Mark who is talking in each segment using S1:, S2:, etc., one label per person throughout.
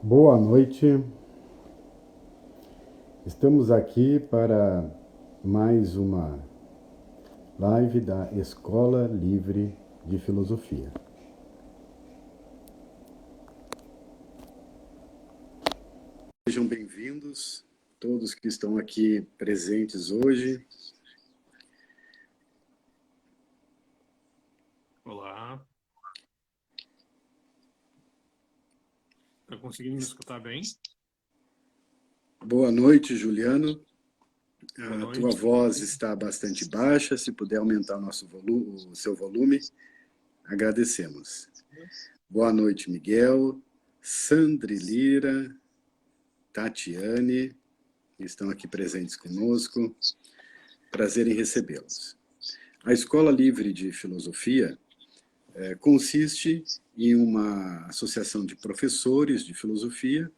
S1: Boa noite, estamos aqui para mais uma live da Escola Livre de Filosofia. Sejam bem-vindos, todos que estão aqui presentes hoje.
S2: Olá. Está conseguindo me escutar bem?
S1: Boa noite, Juliano.
S2: Boa
S1: A tua
S2: noite.
S1: voz está bastante baixa, se puder aumentar o seu volume, agradecemos. Boa noite, Miguel, Sandri Lira, Tatiane, que estão aqui presentes conosco. Prazer em recebê-los. A Escola Livre de Filosofia consiste em uma associação de professores de filosofia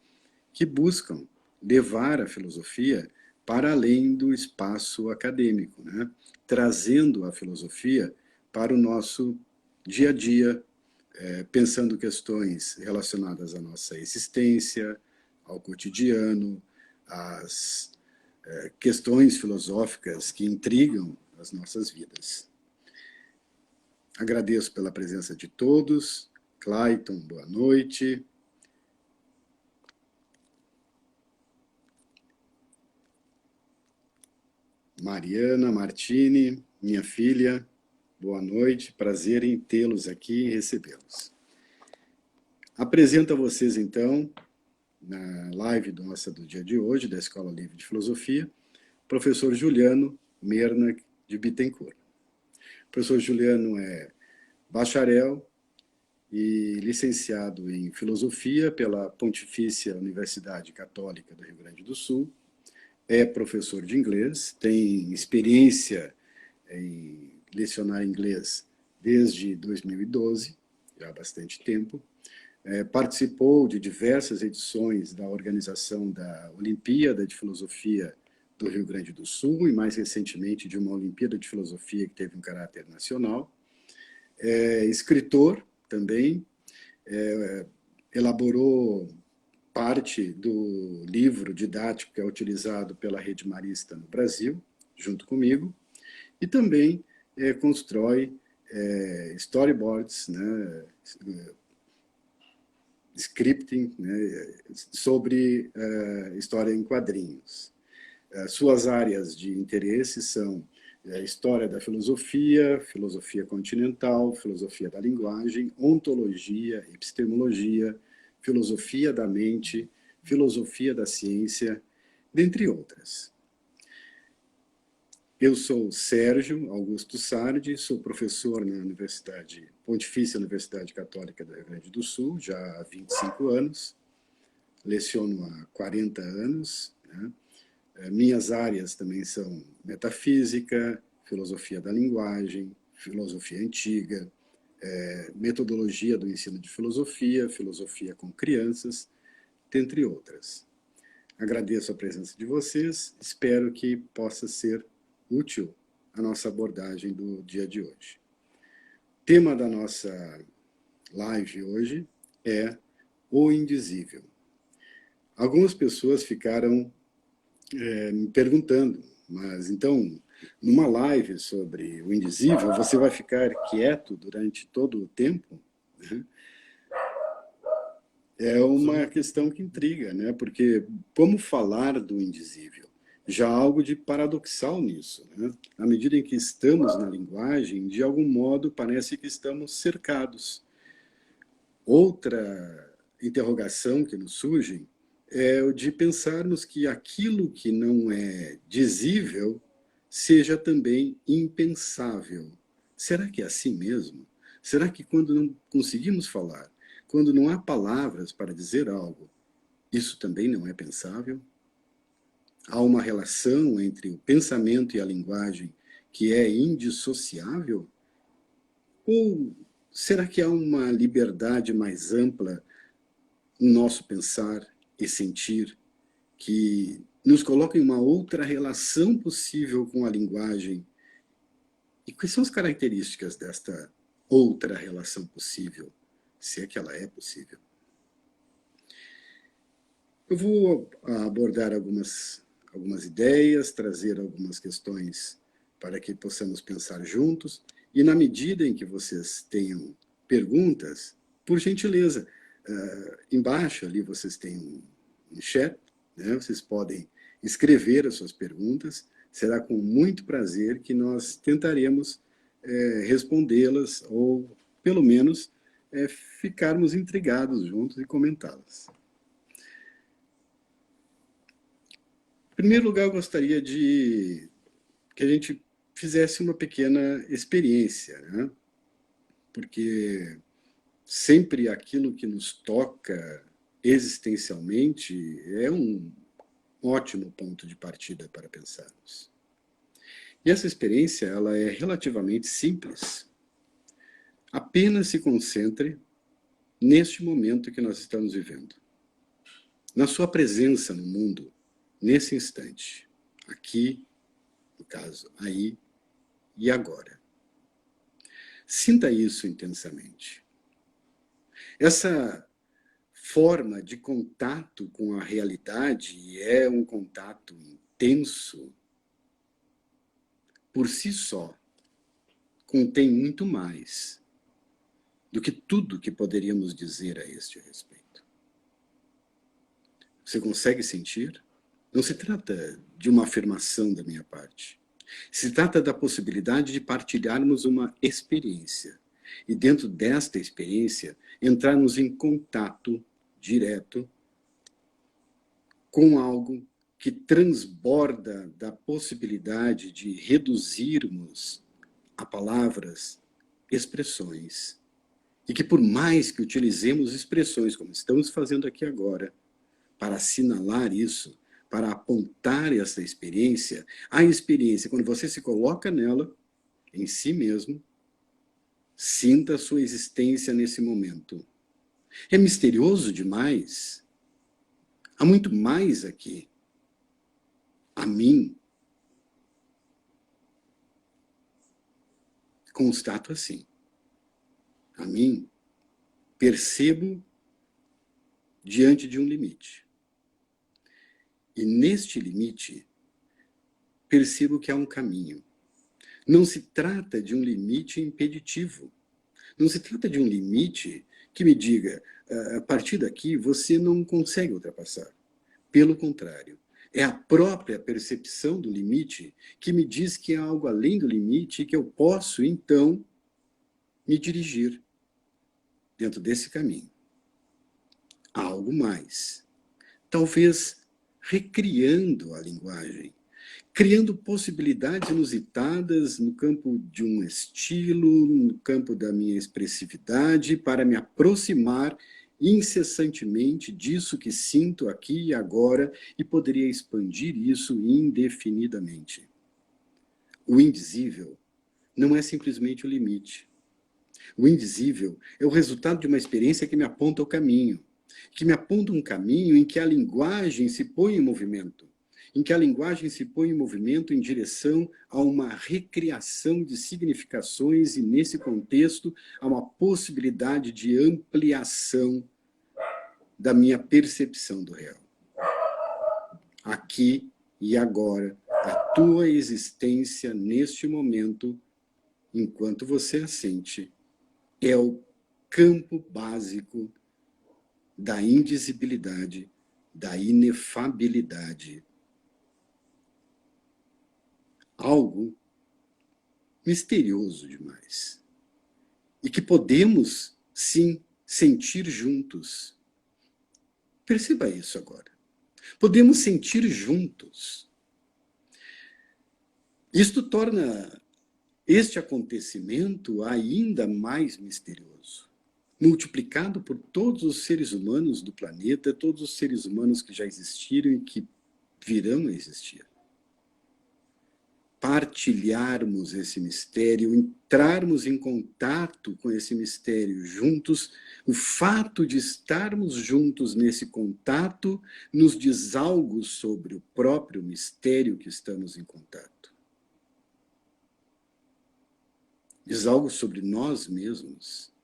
S1: que buscam levar a filosofia para além do espaço acadêmico, né? Trazendo a filosofia para o nosso dia a dia, pensando questões relacionadas à nossa existência, ao cotidiano, às questões filosóficas que intrigam as nossas vidas. Agradeço pela presença de todos. Clayton, boa noite. Mariana Martini, minha filha, boa noite. Prazer em tê-los aqui e recebê-los. Apresento a vocês, então, na live nossa do dia de hoje, da Escola Livre de Filosofia, o professor Juliano Merna de Bittencourt. O professor Juliano é bacharel e licenciado em Filosofia pela Pontifícia Universidade Católica do Rio Grande do Sul, é professor de inglês, tem experiência em lecionar inglês desde 2012, já há bastante tempo, participou de diversas edições da organização da Olimpíada de Filosofia do Rio Grande do Sul e, mais recentemente, de uma Olimpíada de Filosofia que teve um caráter nacional. É escritor também, elaborou parte do livro didático que é utilizado pela Rede Marista no Brasil, junto comigo, e também constrói storyboards, né, scripting, né, sobre história em quadrinhos. Suas áreas de interesse são história da filosofia, filosofia continental, filosofia da linguagem, ontologia, epistemologia, filosofia da mente, filosofia da ciência, dentre outras. Eu sou Sérgio Augusto Sardi, sou professor na Pontifícia Universidade Católica do Rio Grande do Sul, já há 25 anos, leciono há 40 anos, né? Minhas áreas também são metafísica, filosofia da linguagem, filosofia antiga, metodologia do ensino de filosofia, filosofia com crianças, dentre outras. Agradeço a presença de vocês, espero que possa ser útil a nossa abordagem do dia de hoje. O tema da nossa live hoje é o indizível. Algumas pessoas ficaram me perguntando, mas então, numa live sobre o indizível, você vai ficar quieto durante todo o tempo? É uma questão que intriga, né? Porque como falar do indizível? Já há algo de paradoxal nisso, né? À medida em que estamos na linguagem, de algum modo parece que estamos cercados. Outra interrogação que nos surge é o de pensarmos que aquilo que não é dizível seja também impensável. Será que é assim mesmo? Será que quando não conseguimos falar, quando não há palavras para dizer algo, isso também não é pensável? Há uma relação entre o pensamento e a linguagem que é indissociável? Ou será que há uma liberdade mais ampla no nosso pensar e sentir que nos coloca em uma outra relação possível com a linguagem? E quais são as características desta outra relação possível, se é que ela é possível? Eu vou abordar algumas ideias, trazer algumas questões para que possamos pensar juntos, e na medida em que vocês tenham perguntas, por gentileza, embaixo ali vocês têm um chat, né? Vocês podem escrever as suas perguntas, será com muito prazer que nós tentaremos respondê-las, ou pelo menos ficarmos intrigados juntos e comentá-las. Em primeiro lugar, eu gostaria de que a gente fizesse uma pequena experiência, né? Porque sempre aquilo que nos toca existencialmente é um ótimo ponto de partida para pensarmos. E essa experiência, ela é relativamente simples. Apenas se concentre neste momento que nós estamos vivendo. Na sua presença no mundo, nesse instante. Aqui, no caso, aí e agora. Sinta isso intensamente. Essa forma de contato com a realidade é um contato intenso. Por si só, contém muito mais do que tudo que poderíamos dizer a este respeito. Você consegue sentir? Não se trata de uma afirmação da minha parte. Se trata da possibilidade de partilharmos uma experiência. E dentro desta experiência, entrarmos em contato direto com algo que transborda da possibilidade de reduzirmos a palavras expressões. E que por mais que utilizemos expressões, como estamos fazendo aqui agora, para assinalar isso, para apontar essa experiência, a experiência, quando você se coloca nela, em si mesmo, sinta a sua existência nesse momento. É misterioso demais. Há muito mais aqui. A mim, constato assim. A mim, percebo diante de um limite. E neste limite, percebo que há um caminho. Não se trata de um limite impeditivo. Não se trata de um limite que me diga, a partir daqui você não consegue ultrapassar. Pelo contrário, é a própria percepção do limite que me diz que há algo além do limite e que eu posso, então, me dirigir dentro desse caminho. Há algo mais. Talvez recriando a linguagem, criando possibilidades inusitadas no campo de um estilo, no campo da minha expressividade, para me aproximar incessantemente disso que sinto aqui e agora e poderia expandir isso indefinidamente. O indizível não é simplesmente o limite. O indizível é o resultado de uma experiência que me aponta o caminho, que me aponta um caminho em que a linguagem se põe em movimento, em que a linguagem se põe em movimento em direção a uma recriação de significações e, nesse contexto, a uma possibilidade de ampliação da minha percepção do real. Aqui e agora, a tua existência neste momento, enquanto você a sente, é o campo básico da indizibilidade, da inefabilidade. Algo misterioso demais. E que podemos, sim, sentir juntos. Perceba isso agora. Podemos sentir juntos. Isto torna este acontecimento ainda mais misterioso. Multiplicado por todos os seres humanos do planeta, todos os seres humanos que já existiram e que virão a existir. Partilharmos esse mistério, entrarmos em contato com esse mistério juntos, o fato de estarmos juntos nesse contato nos diz algo sobre o próprio mistério que estamos em contato. Diz algo sobre nós mesmos.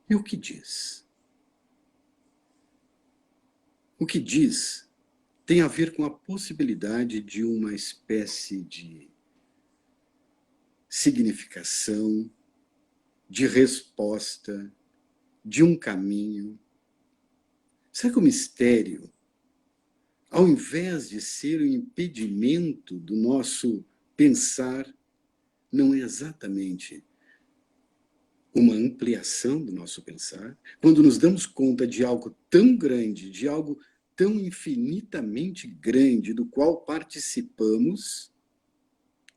S1: E o que diz? O que diz tem a ver com a possibilidade de uma espécie de significação, de resposta, de um caminho. Será que o mistério, ao invés de ser um impedimento do nosso pensar, não é exatamente uma ampliação do nosso pensar? Quando nos damos conta de algo tão grande, de algo tão infinitamente grande, do qual participamos,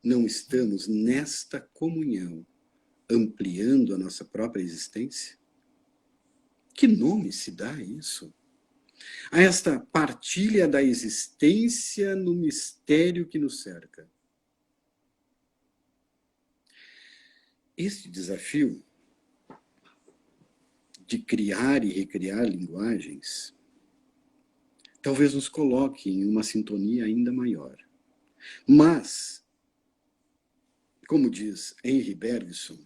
S1: não estamos nesta comunhão ampliando a nossa própria existência? Que nome se dá a isso? A esta partilha da existência no mistério que nos cerca. Este desafio de criar e recriar linguagens talvez nos coloque em uma sintonia ainda maior. Mas, como diz Henri Bergson,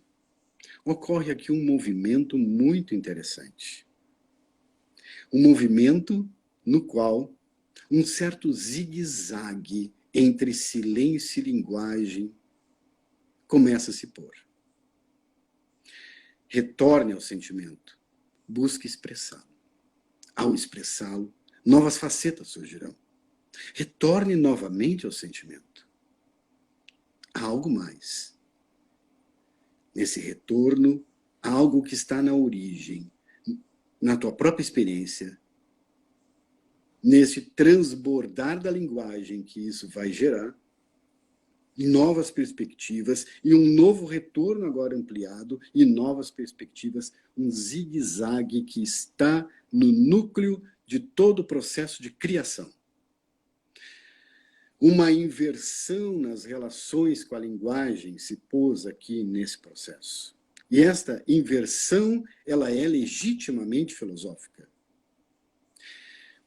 S1: ocorre aqui um movimento muito interessante. Um movimento no qual um certo zigue-zague entre silêncio e linguagem começa a se pôr. Retorne ao sentimento, busque expressá-lo. Ao expressá-lo, novas facetas surgirão. Retorne novamente ao sentimento. Há algo mais. Nesse retorno, há algo que está na origem, na tua própria experiência, nesse transbordar da linguagem que isso vai gerar, novas perspectivas e um novo retorno agora ampliado e novas perspectivas, um zigue-zague que está no núcleo de todo o processo de criação. Uma inversão nas relações com a linguagem se pôs aqui nesse processo. E esta inversão, ela é legitimamente filosófica.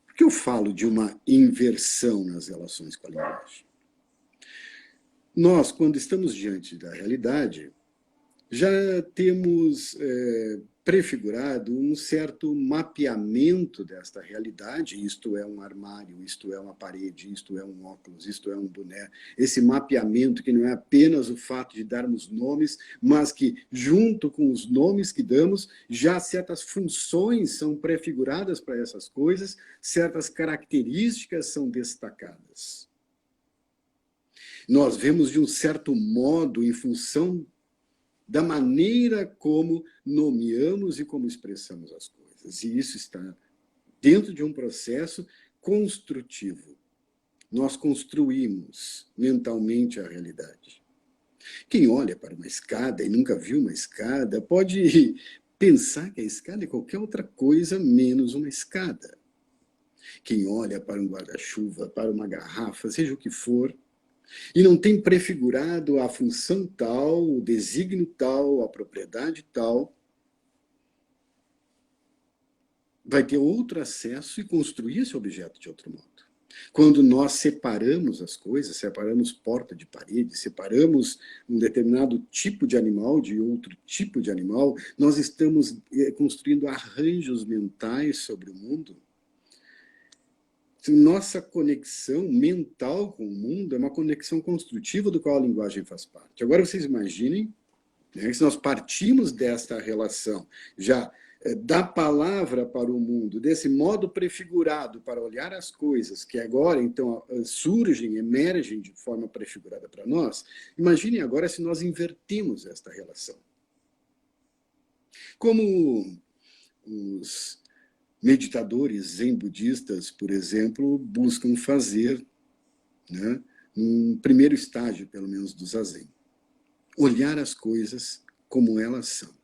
S1: Por que eu falo de uma inversão nas relações com a linguagem? Nós, quando estamos diante da realidade, já temos prefigurado um certo mapeamento desta realidade. Isto é um armário, isto é uma parede, isto é um óculos, isto é um boné. Esse mapeamento que não é apenas o fato de darmos nomes, mas que, junto com os nomes que damos, já certas funções são prefiguradas para essas coisas, certas características são destacadas. Nós vemos de um certo modo, em função da maneira como nomeamos e como expressamos as coisas. E isso está dentro de um processo construtivo. Nós construímos mentalmente a realidade. Quem olha para uma escada e nunca viu uma escada pode pensar que a escada é qualquer outra coisa menos uma escada. Quem olha para um guarda-chuva, para uma garrafa, seja o que for, e não tem prefigurado a função tal, o desígnio tal, a propriedade tal, vai ter outro acesso e construir esse objeto de outro modo. Quando nós separamos as coisas, separamos porta de parede, separamos um determinado tipo de animal de outro tipo de animal, nós estamos construindo arranjos mentais sobre o mundo. Nossa conexão mental com o mundo é uma conexão construtiva do qual a linguagem faz parte. Agora vocês imaginem, né, que se nós partimos desta relação já da palavra para o mundo, desse modo prefigurado para olhar as coisas, que agora então surgem, emergem de forma prefigurada para nós, imaginem agora se nós invertimos esta relação. Como os meditadores zen budistas, por exemplo, buscam fazer, né, num primeiro estágio, pelo menos, do zazen. Olhar as coisas como elas são.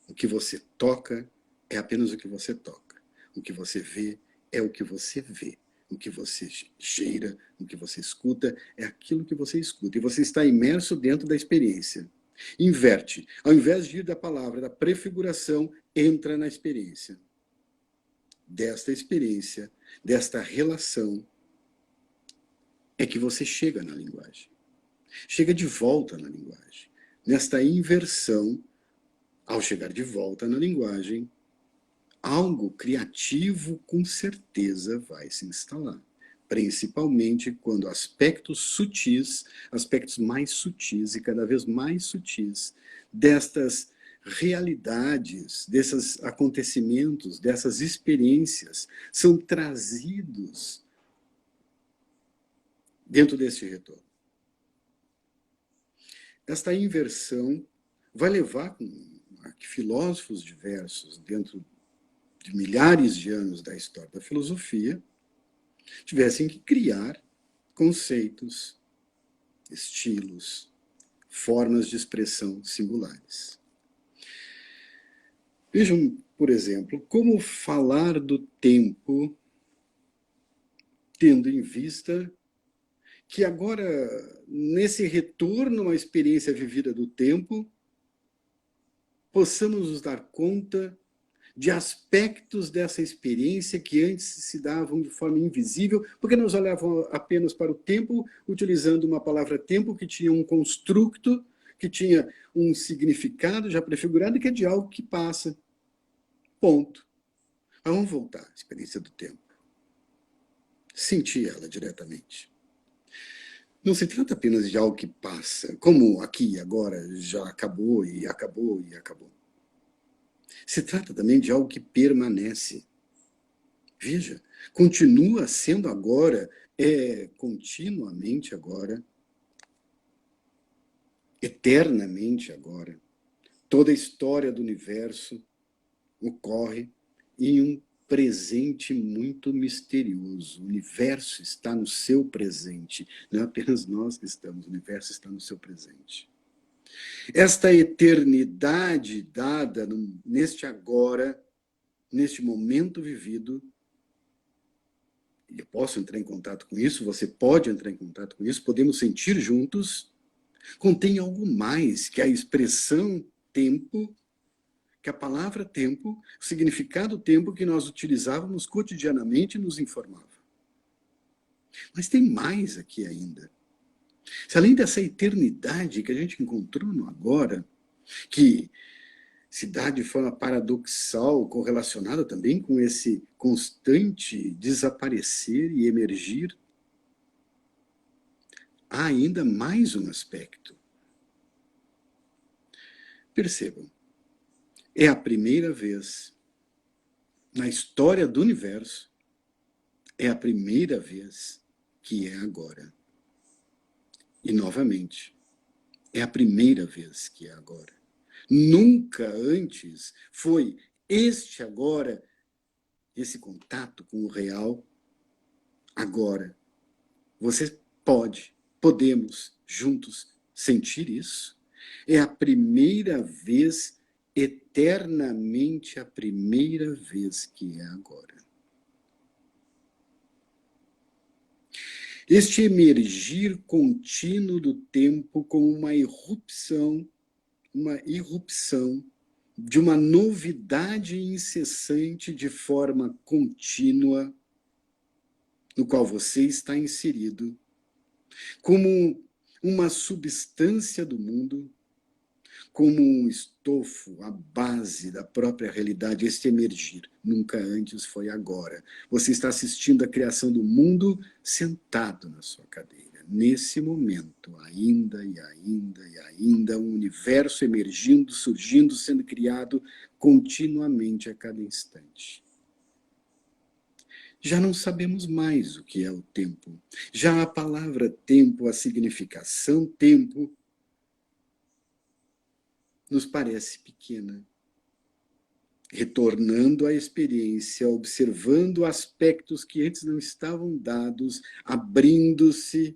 S1: O que você toca é apenas o que você toca. O que você vê é o que você vê. O que você cheira, o que você escuta, é aquilo que você escuta. E você está imerso dentro da experiência. Inverte. Ao invés de ir da palavra, da prefiguração, entra na experiência. Desta experiência, desta relação, é que você chega na linguagem. Chega de volta na linguagem. Nesta inversão, ao chegar de volta na linguagem, algo criativo com certeza vai se instalar. Principalmente quando aspectos sutis, aspectos mais sutis e cada vez mais sutis destas realidades, desses acontecimentos, dessas experiências são trazidos dentro deste retorno. Esta inversão vai levar a que filósofos diversos, dentro de milhares de anos da história da filosofia, tivessem que criar conceitos, estilos, formas de expressão singulares. Vejam, por exemplo, como falar do tempo, tendo em vista que agora, nesse retorno à experiência vivida do tempo, possamos nos dar conta de aspectos dessa experiência que antes se davam de forma invisível, porque nós olhavam apenas para o tempo, utilizando uma palavra tempo que tinha um construto, que tinha um significado já prefigurado, que é de algo que passa. Ponto. Mas vamos voltar à experiência do tempo. Sentir ela diretamente. Não se trata apenas de algo que passa, como aqui agora já acabou e acabou e acabou. Se trata também de algo que permanece. Veja, continua sendo agora, continuamente agora, eternamente agora. Toda a história do universo ocorre em um presente muito misterioso. O universo está no seu presente. Não é apenas nós que estamos, o universo está no seu presente. Esta eternidade dada neste agora, neste momento vivido, eu posso entrar em contato com isso, você pode entrar em contato com isso, podemos sentir juntos, contém algo mais que a expressão tempo, que a palavra tempo, o significado tempo que nós utilizávamos cotidianamente nos informava. Mas tem mais aqui ainda. Se além dessa eternidade que a gente encontrou no agora, que se dá de forma paradoxal, correlacionada também com esse constante desaparecer e emergir, há ainda mais um aspecto. Percebam, é a primeira vez na história do universo, é a primeira vez que é agora. E, novamente, é a primeira vez que é agora. Nunca antes foi este agora, esse contato com o real, agora. Você podemos juntos sentir isso. É a primeira vez, eternamente a primeira vez que é agora. Este emergir contínuo do tempo como uma irrupção de uma novidade incessante de forma contínua, no qual você está inserido, como uma substância do mundo, como um estofo, a base da própria realidade, este emergir. Nunca antes foi agora. Você está assistindo a criação do mundo sentado na sua cadeira. Nesse momento, ainda e ainda e ainda, um universo emergindo, surgindo, sendo criado continuamente a cada instante. Já não sabemos mais o que é o tempo. Já a palavra tempo, a significação tempo, nos parece pequena. Retornando à experiência, observando aspectos que antes não estavam dados, abrindo-se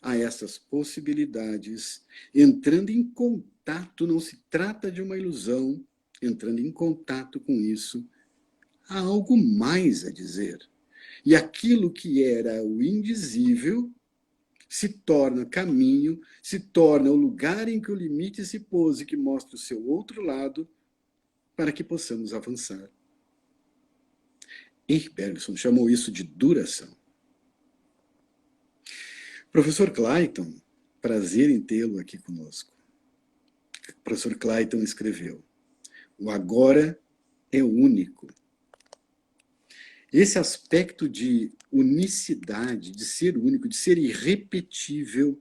S1: a essas possibilidades, entrando em contato, não se trata de uma ilusão, entrando em contato com isso, há algo mais a dizer. E aquilo que era o indizível se torna caminho, se torna o lugar em que o limite se pôs e que mostra o seu outro lado, para que possamos avançar. Henri Bergson chamou isso de duração. Professor Clayton, prazer em tê-lo aqui conosco. O professor Clayton escreveu: o agora é único. Esse aspecto de unicidade, de ser único, de ser irrepetível,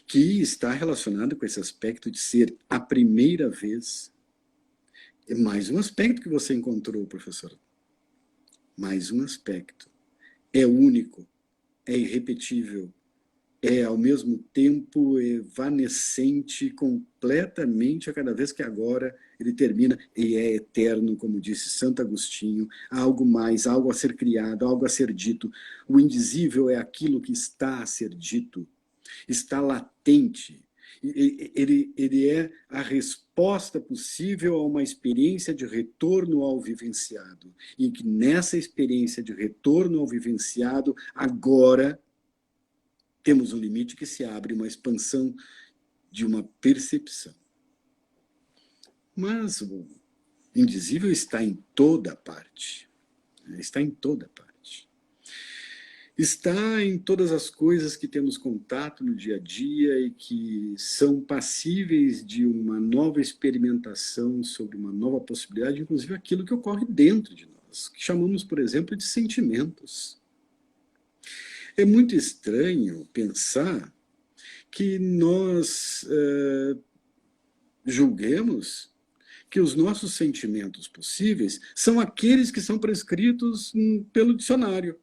S1: que está relacionado com esse aspecto de ser a primeira vez. É mais um aspecto que você encontrou, professor. Mais um aspecto. É único, é irrepetível, é ao mesmo tempo evanescente completamente a cada vez que agora ele termina, e é eterno, como disse Santo Agostinho, há algo mais, algo a ser criado, algo a ser dito. O indizível é aquilo que está a ser dito, está latente. Ele é a resposta possível a uma experiência de retorno ao vivenciado. E que nessa experiência de retorno ao vivenciado, agora temos um limite que se abre, uma expansão de uma percepção. Mas o indizível está em toda parte. Está em toda parte. Está em todas as coisas que temos contato no dia a dia e que são passíveis de uma nova experimentação sobre uma nova possibilidade, inclusive aquilo que ocorre dentro de nós, que chamamos, por exemplo, de sentimentos. É muito estranho pensar que nós julguemos que os nossos sentimentos possíveis são aqueles que são prescritos pelo dicionário.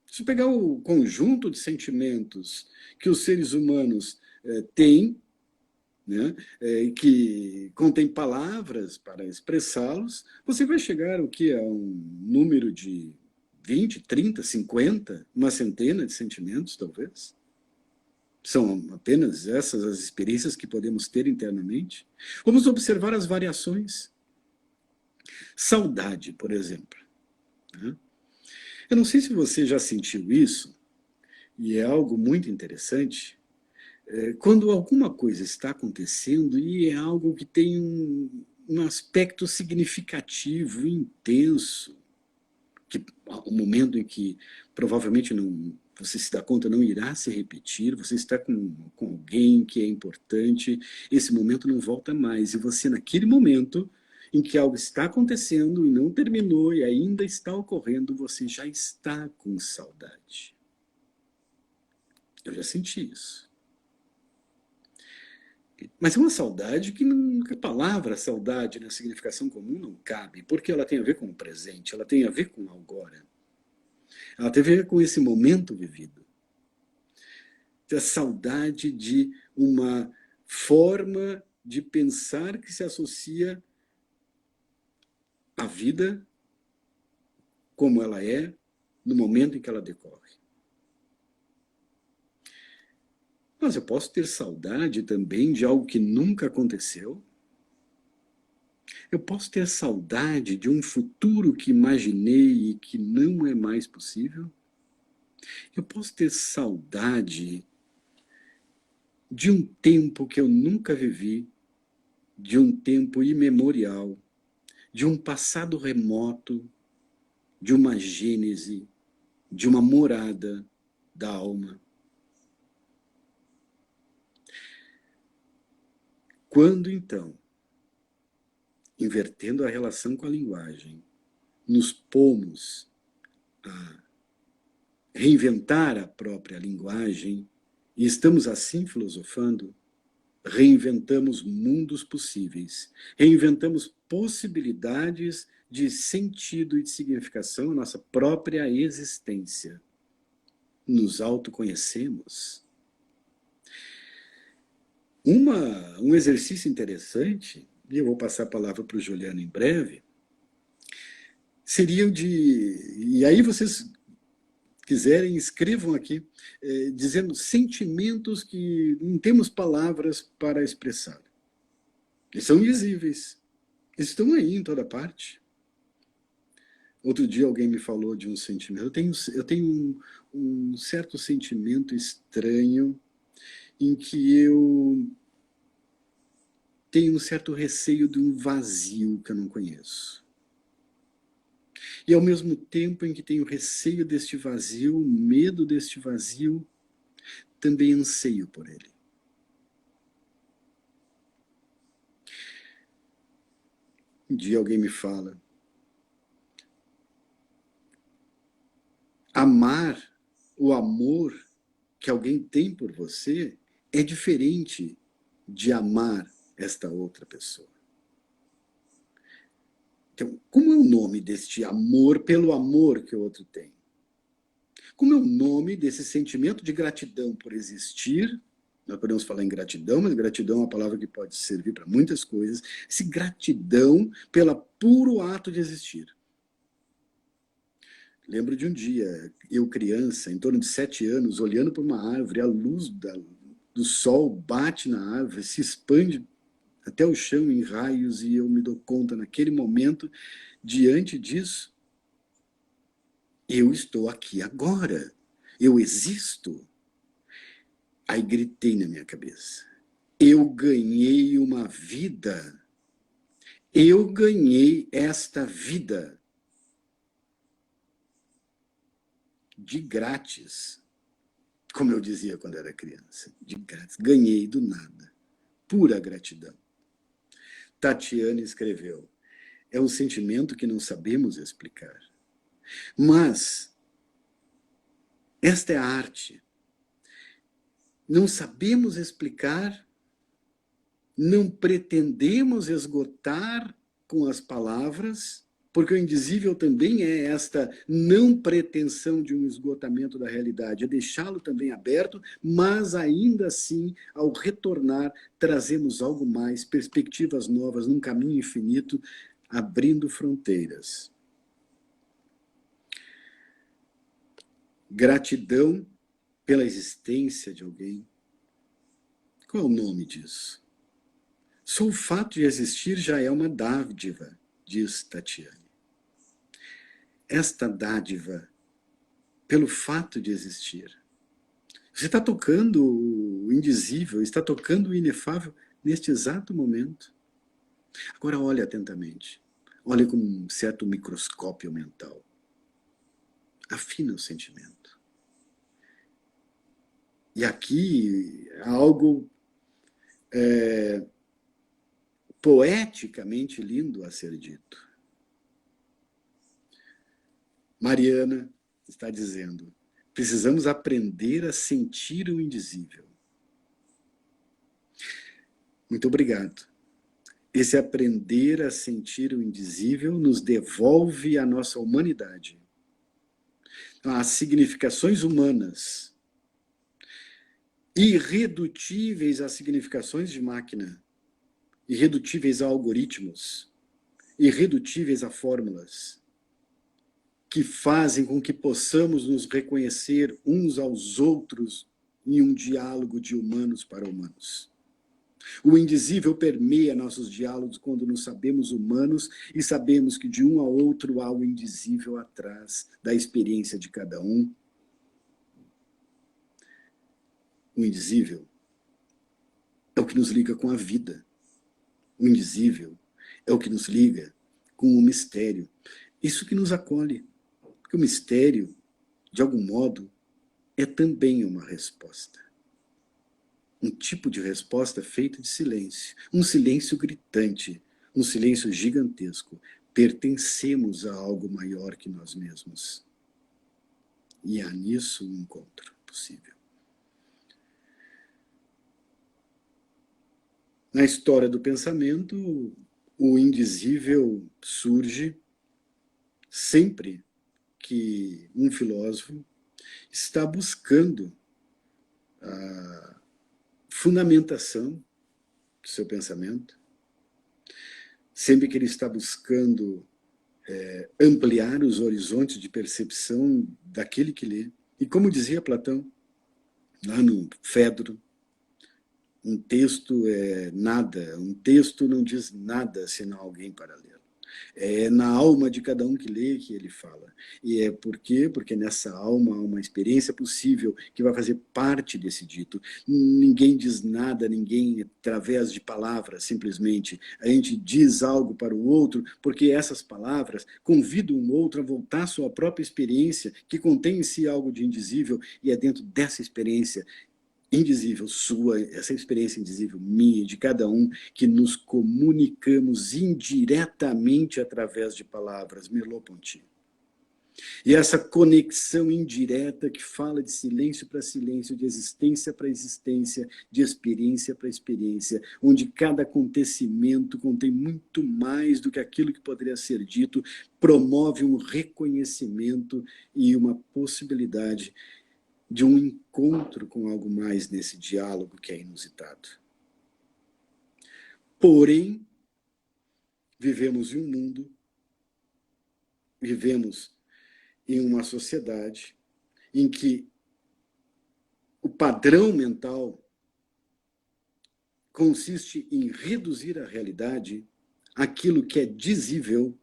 S1: Se pegar o conjunto de sentimentos que os seres humanos têm, né, que contém palavras para expressá-los, você vai chegar a um número de 20, 30, 50, uma centena de sentimentos, talvez. São apenas essas as experiências que podemos ter internamente. Vamos observar as variações. Saudade, por exemplo. Né? Eu não sei se você já sentiu isso, e é algo muito interessante, quando alguma coisa está acontecendo e é algo que tem um aspecto significativo, intenso, que o momento em que provavelmente não, você se dá conta não irá se repetir, você está com alguém que é importante, esse momento não volta mais, e você naquele momento em que algo está acontecendo e não terminou e ainda está ocorrendo, você já está com saudade. Eu já senti isso. Mas é uma saudade que a palavra saudade na significação comum não cabe, porque ela tem a ver com o presente, ela tem a ver com o agora. Ela tem a ver com esse momento vivido. A saudade de uma forma de pensar que se associa à vida como ela é, no momento em que ela decorre. Mas eu posso ter saudade também de algo que nunca aconteceu. Eu posso ter saudade de um futuro que imaginei e que não é mais possível. Eu posso ter saudade de um tempo que eu nunca vivi, de um tempo imemorial, de um passado remoto, de uma gênese, de uma morada da alma. Quando, então, invertendo a relação com a linguagem, nos pomos a reinventar a própria linguagem, e estamos assim filosofando, reinventamos mundos possíveis, reinventamos possibilidades de sentido e de significação à nossa própria existência. Nos autoconhecemos. Um exercício interessante, e eu vou passar a palavra para o Juliano em breve, seria o de... E aí vocês quiserem, escrevam aqui, dizendo sentimentos que não temos palavras para expressar. Eles são invisíveis. Estão aí em toda parte. Outro dia alguém me falou de um sentimento. Eu tenho um certo sentimento estranho em que eu tenho um certo receio de um vazio que eu não conheço. E ao mesmo tempo em que tenho receio deste vazio, medo deste vazio, também anseio por ele. Um dia alguém me fala, amar, o amor que alguém tem por você é diferente de amar esta outra pessoa. Então, como é o nome deste amor pelo amor que o outro tem? Como é o nome desse sentimento de gratidão por existir? Nós podemos falar em gratidão, mas gratidão é uma palavra que pode servir para muitas coisas. Esse gratidão pelo puro ato de existir. Lembro de um dia, eu criança, em torno de 7 anos, olhando para uma árvore, a luz do sol bate na árvore, se expande até o chão em raios, e eu me dou conta, naquele momento, diante disso, eu estou aqui agora, eu existo. Aí gritei na minha cabeça, eu ganhei uma vida, eu ganhei esta vida de grátis, como eu dizia quando era criança, de grátis, ganhei do nada, pura gratidão. Tatiana escreveu, é um sentimento que não sabemos explicar, mas esta é a arte. Não sabemos explicar, não pretendemos esgotar com as palavras, porque o indizível também é esta não pretensão de um esgotamento da realidade, é deixá-lo também aberto, mas ainda assim, ao retornar, trazemos algo mais, perspectivas novas, num caminho infinito, abrindo fronteiras. Gratidão pela existência de alguém. Qual é o nome disso? Só o fato de existir já é uma dádiva, diz Tatiane. Esta dádiva, pelo fato de existir. Você está tocando o indizível, está tocando o inefável neste exato momento. Agora olhe atentamente. Olhe com um certo microscópio mental. Afina o sentimento. E aqui há algo poeticamente lindo a ser dito. Mariana está dizendo, precisamos aprender a sentir o indizível. Muito obrigado. Esse aprender a sentir o indizível nos devolve a nossa humanidade. As significações humanas, irredutíveis a significações de máquina, irredutíveis a algoritmos, irredutíveis a fórmulas, que fazem com que possamos nos reconhecer uns aos outros em um diálogo de humanos para humanos. O indizível permeia nossos diálogos quando nos sabemos humanos e sabemos que de um ao outro há o indizível atrás da experiência de cada um. O indizível é o que nos liga com a vida. O indizível é o que nos liga com o mistério. Isso que nos acolhe. Porque o mistério, de algum modo, é também uma resposta. Um tipo de resposta feita de silêncio. Um silêncio gritante, um silêncio gigantesco. Pertencemos a algo maior que nós mesmos. E há nisso um encontro possível. Na história do pensamento, o indizível surge sempre que um filósofo está buscando a fundamentação do seu pensamento, sempre que ele está buscando ampliar os horizontes de percepção daquele que lê. E como dizia Platão, lá no Fedro, um texto é nada, um texto não diz nada senão alguém para lê-lo. É na alma de cada um que lê que ele fala. E é por quê? Porque nessa alma há uma experiência possível que vai fazer parte desse dito. Ninguém diz nada, ninguém, através de palavras, simplesmente. A gente diz algo para o outro, porque essas palavras convidam o outro a voltar à sua própria experiência, que contém em si algo de indizível, e é dentro dessa experiência indizível sua, essa experiência indizível minha, de cada um, que nos comunicamos indiretamente através de palavras, Merleau-Ponty. E essa conexão indireta que fala de silêncio para silêncio, de existência para existência, de experiência para experiência, onde cada acontecimento contém muito mais do que aquilo que poderia ser dito, promove um reconhecimento e uma possibilidade de um encontro com algo mais nesse diálogo que é inusitado. Porém, vivemos em um mundo, vivemos em uma sociedade em que o padrão mental consiste em reduzir a realidade àquilo que é dizível,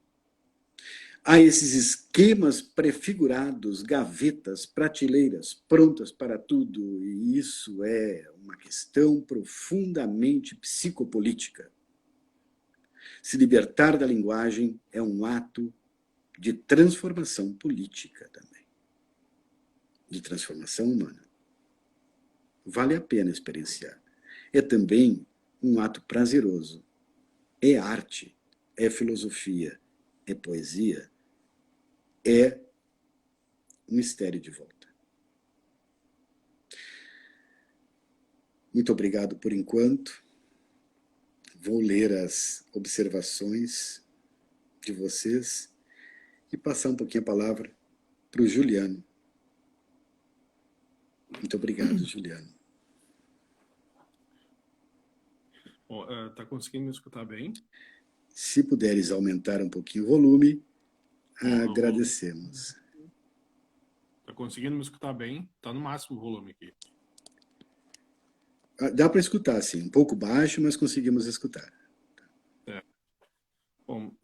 S1: a esses esquemas prefigurados, gavetas, prateleiras, prontas para tudo, e isso é uma questão profundamente psicopolítica. Se libertar da linguagem é um ato de transformação política também, de transformação humana. Vale a pena experienciar. É também um ato prazeroso. É arte, é filosofia, é poesia, é um mistério de volta. Muito obrigado por enquanto. Vou ler as observações de vocês e passar um pouquinho a palavra para o Juliano. Muito obrigado, Juliano.
S2: Tá conseguindo me escutar bem?
S1: Se puderes aumentar um pouquinho o volume, agradecemos.
S2: Tá conseguindo me escutar bem? Tá no máximo o volume aqui.
S1: Dá para escutar, sim. Um pouco baixo, mas conseguimos escutar.
S2: É. Bom,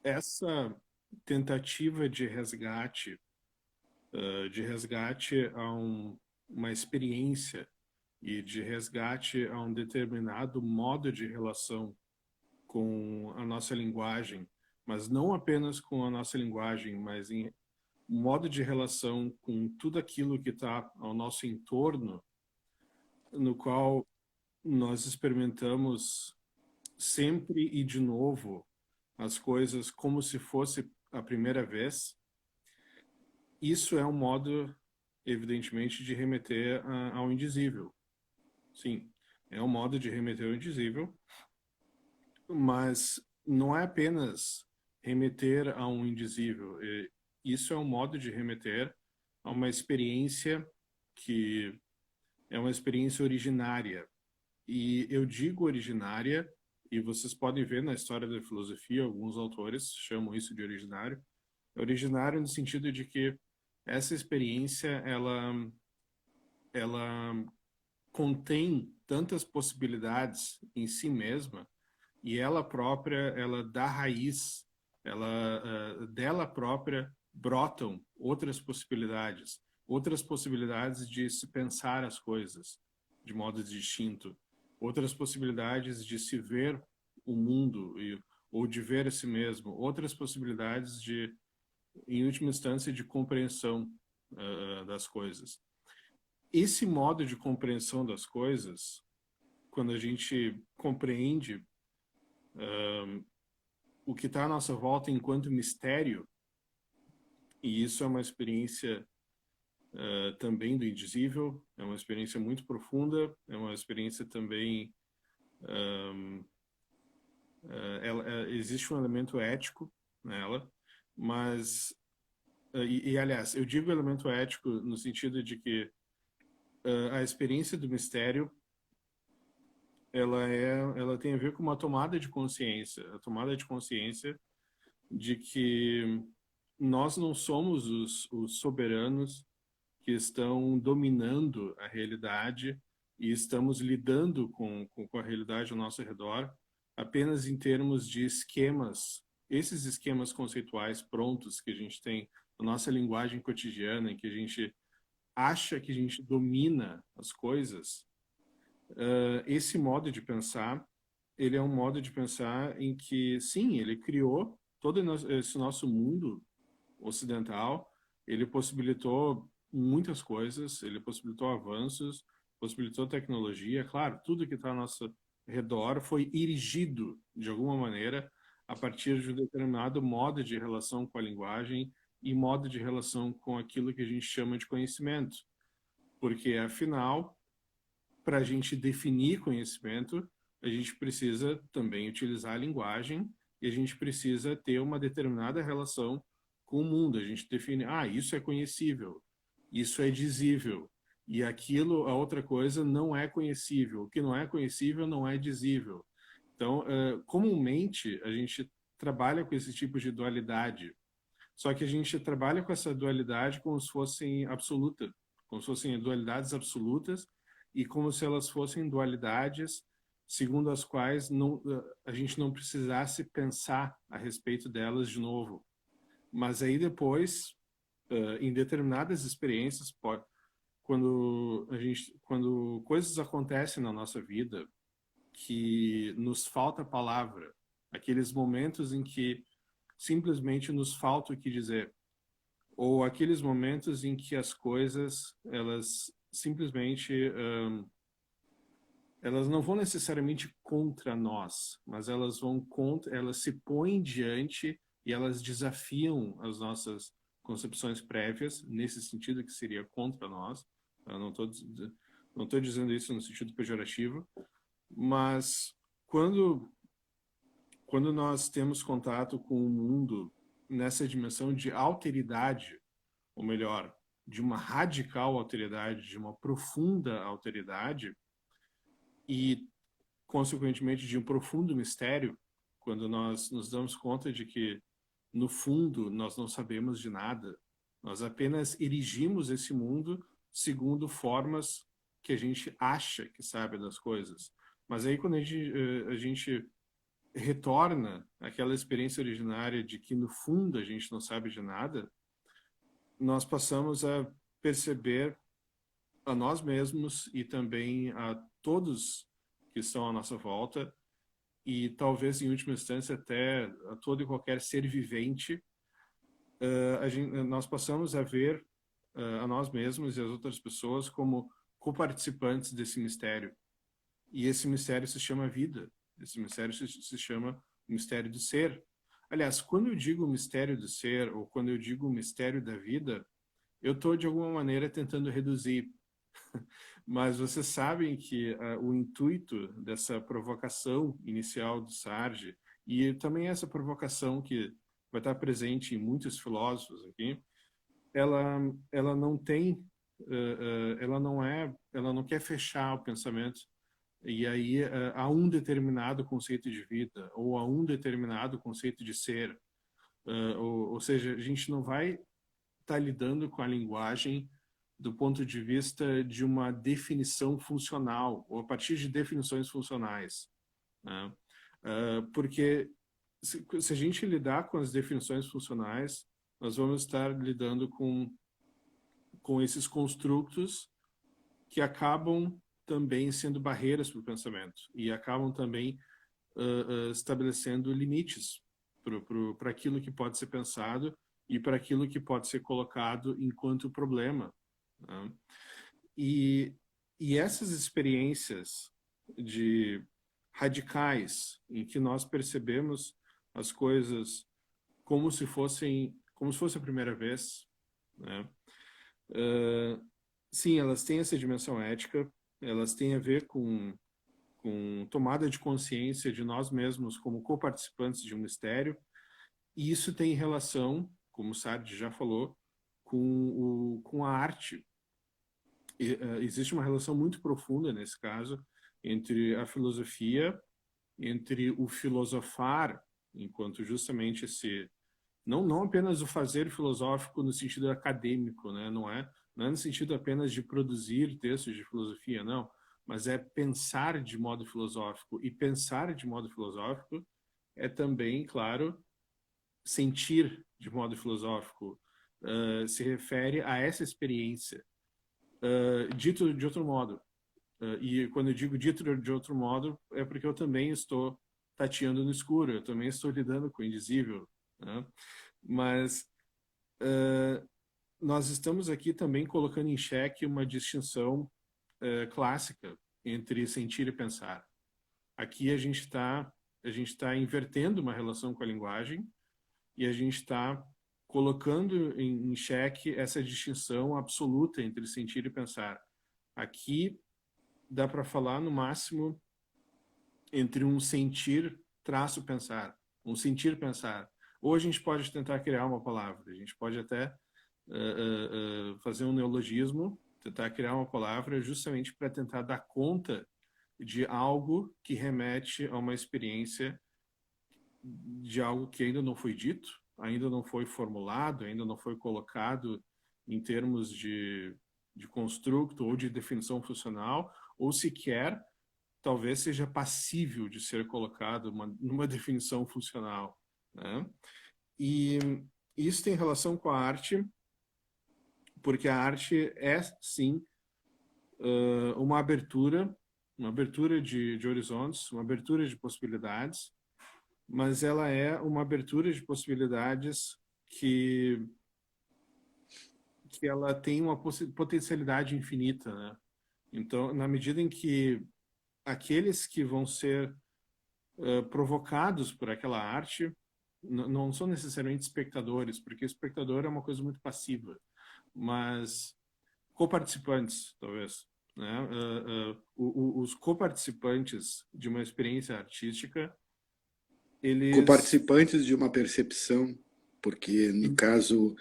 S2: essa tentativa de resgate a uma experiência e de resgate a um determinado modo de relação com a nossa linguagem, mas não apenas com a nossa linguagem, mas em modo de relação com tudo aquilo que está ao nosso entorno, no qual nós experimentamos sempre e de novo as coisas como se fosse a primeira vez. Isso é um modo, evidentemente, de remeter ao indizível. Sim, é um modo de remeter ao indizível, mas não é apenas remeter a um indizível. Isso é um modo de remeter a uma experiência que é uma experiência originária. E eu digo originária, e vocês podem ver na história da filosofia, alguns autores chamam isso de originário. Originário no sentido de que essa experiência, ela contém tantas possibilidades em si mesma, e ela própria, ela dá raiz, dela própria brotam outras possibilidades de se pensar as coisas de modo distinto, outras possibilidades de se ver o mundo ou de ver a si mesmo, outras possibilidades de, em última instância, de compreensão das coisas. Esse modo de compreensão das coisas, quando a gente compreende o que está à nossa volta enquanto mistério, e isso é uma experiência também do indizível, é uma experiência muito profunda, é uma experiência também... existe um elemento ético nela, mas... aliás, eu digo elemento ético no sentido de que a experiência do mistério ela tem a ver com uma tomada de consciência, a tomada de consciência de que nós não somos os soberanos que estão dominando a realidade e estamos lidando com a realidade ao nosso redor apenas em termos de esquemas, esses esquemas conceituais prontos que a gente tem na nossa linguagem cotidiana, em que a gente acha que a gente domina as coisas. Esse modo de pensar, ele é um modo de pensar em que, sim, ele criou todo esse nosso mundo ocidental, ele possibilitou muitas coisas, ele possibilitou avanços, possibilitou tecnologia, claro, tudo que está ao nosso redor foi erigido, de alguma maneira, a partir de um determinado modo de relação com a linguagem e modo de relação com aquilo que a gente chama de conhecimento. Porque, afinal, para a gente definir conhecimento, a gente precisa também utilizar a linguagem e a gente precisa ter uma determinada relação com o mundo. A gente define, isso é conhecível, isso é dizível, e aquilo, a outra coisa, não é conhecível. O que não é conhecível não é dizível. Então, comumente, a gente trabalha com esse tipo de dualidade, só que a gente trabalha com essa dualidade como se fossem absoluta, como se fossem dualidades absolutas e como se elas fossem dualidades segundo as quais a gente não precisasse pensar a respeito delas de novo. Mas aí depois, em determinadas experiências, quando coisas acontecem na nossa vida que nos falta palavra, aqueles momentos em que simplesmente nos falta o que dizer, ou aqueles momentos em que as coisas, elas simplesmente, elas não vão necessariamente contra nós, mas elas vão contra, elas se põem diante e elas desafiam as nossas concepções prévias, nesse sentido que seria contra nós. Eu não estou dizendo isso no sentido pejorativo, mas quando nós temos contato com o mundo nessa dimensão de alteridade, ou melhor, de uma radical alteridade, de uma profunda alteridade e, consequentemente, de um profundo mistério, quando nós nos damos conta de que, no fundo, nós não sabemos de nada, nós apenas erigimos esse mundo segundo formas que a gente acha que sabe das coisas. Mas aí, quando a gente retorna àquela experiência originária de que, no fundo, a gente não sabe de nada, nós passamos a perceber a nós mesmos e também a todos que estão à nossa volta e talvez em última instância até a todo e qualquer ser vivente, nós passamos a ver a nós mesmos e as outras pessoas como coparticipantes desse mistério. E esse mistério se chama vida. Esse mistério se chama mistério do ser. Aliás, quando eu digo mistério do ser ou quando eu digo mistério da vida, eu estou de alguma maneira tentando reduzir. Mas vocês sabem que o intuito dessa provocação inicial do Sartre, e também essa provocação que vai estar presente em muitos filósofos aqui, ela não tem, ela não quer fechar o pensamento e aí a um determinado conceito de vida ou a um determinado conceito de ser, ou seja, a gente não vai estar lidando com a linguagem do ponto de vista de uma definição funcional, ou a partir de definições funcionais, né? Porque se a gente lidar com as definições funcionais, nós vamos estar lidando com esses construtos que acabam também sendo barreiras para o pensamento e acabam também estabelecendo limites para aquilo que pode ser pensado e para aquilo que pode ser colocado enquanto problema, né? E essas experiências de radicais em que nós percebemos as coisas como se fosse a primeira vez, né? Sim, elas têm essa dimensão ética, elas têm a ver com tomada de consciência de nós mesmos como coparticipantes de um mistério, e isso tem relação, como o Sartre já falou, com a arte. Existe uma relação muito profunda, nesse caso, entre a filosofia, entre o filosofar, enquanto justamente não apenas o fazer filosófico no sentido acadêmico, né? Não é no sentido apenas de produzir textos de filosofia, não, mas é pensar de modo filosófico. E pensar de modo filosófico é também, claro, sentir de modo filosófico. Se refere a essa experiência. Dito de outro modo, e quando eu digo dito de outro modo, é porque eu também estou tateando no escuro, eu também estou lidando com o indizível, né? Mas nós estamos aqui também colocando em xeque uma distinção clássica entre sentir e pensar. Aqui a gente tá invertendo uma relação com a linguagem e a gente está colocando em xeque essa distinção absoluta entre sentir e pensar. Aqui dá para falar no máximo entre um sentir traço pensar, um sentir pensar. Ou a gente pode tentar criar uma palavra, a gente pode até fazer um neologismo, tentar criar uma palavra justamente para tentar dar conta de algo que remete a uma experiência de algo que ainda não foi dito, ainda não foi formulado, ainda não foi colocado em termos de construto ou de definição funcional, ou sequer talvez seja passível de ser colocado numa definição funcional, né? E isso tem relação com a arte, porque a arte é, sim, uma abertura de horizontes, uma abertura de possibilidades, mas ela é uma abertura de possibilidades que ela tem uma potencialidade infinita, né? Então, na medida em que aqueles que vão ser provocados por aquela arte não são necessariamente espectadores, porque o espectador é uma coisa muito passiva, mas coparticipantes, talvez, né? Os coparticipantes de uma experiência artística, eles...
S1: Coparticipantes de uma percepção, porque no caso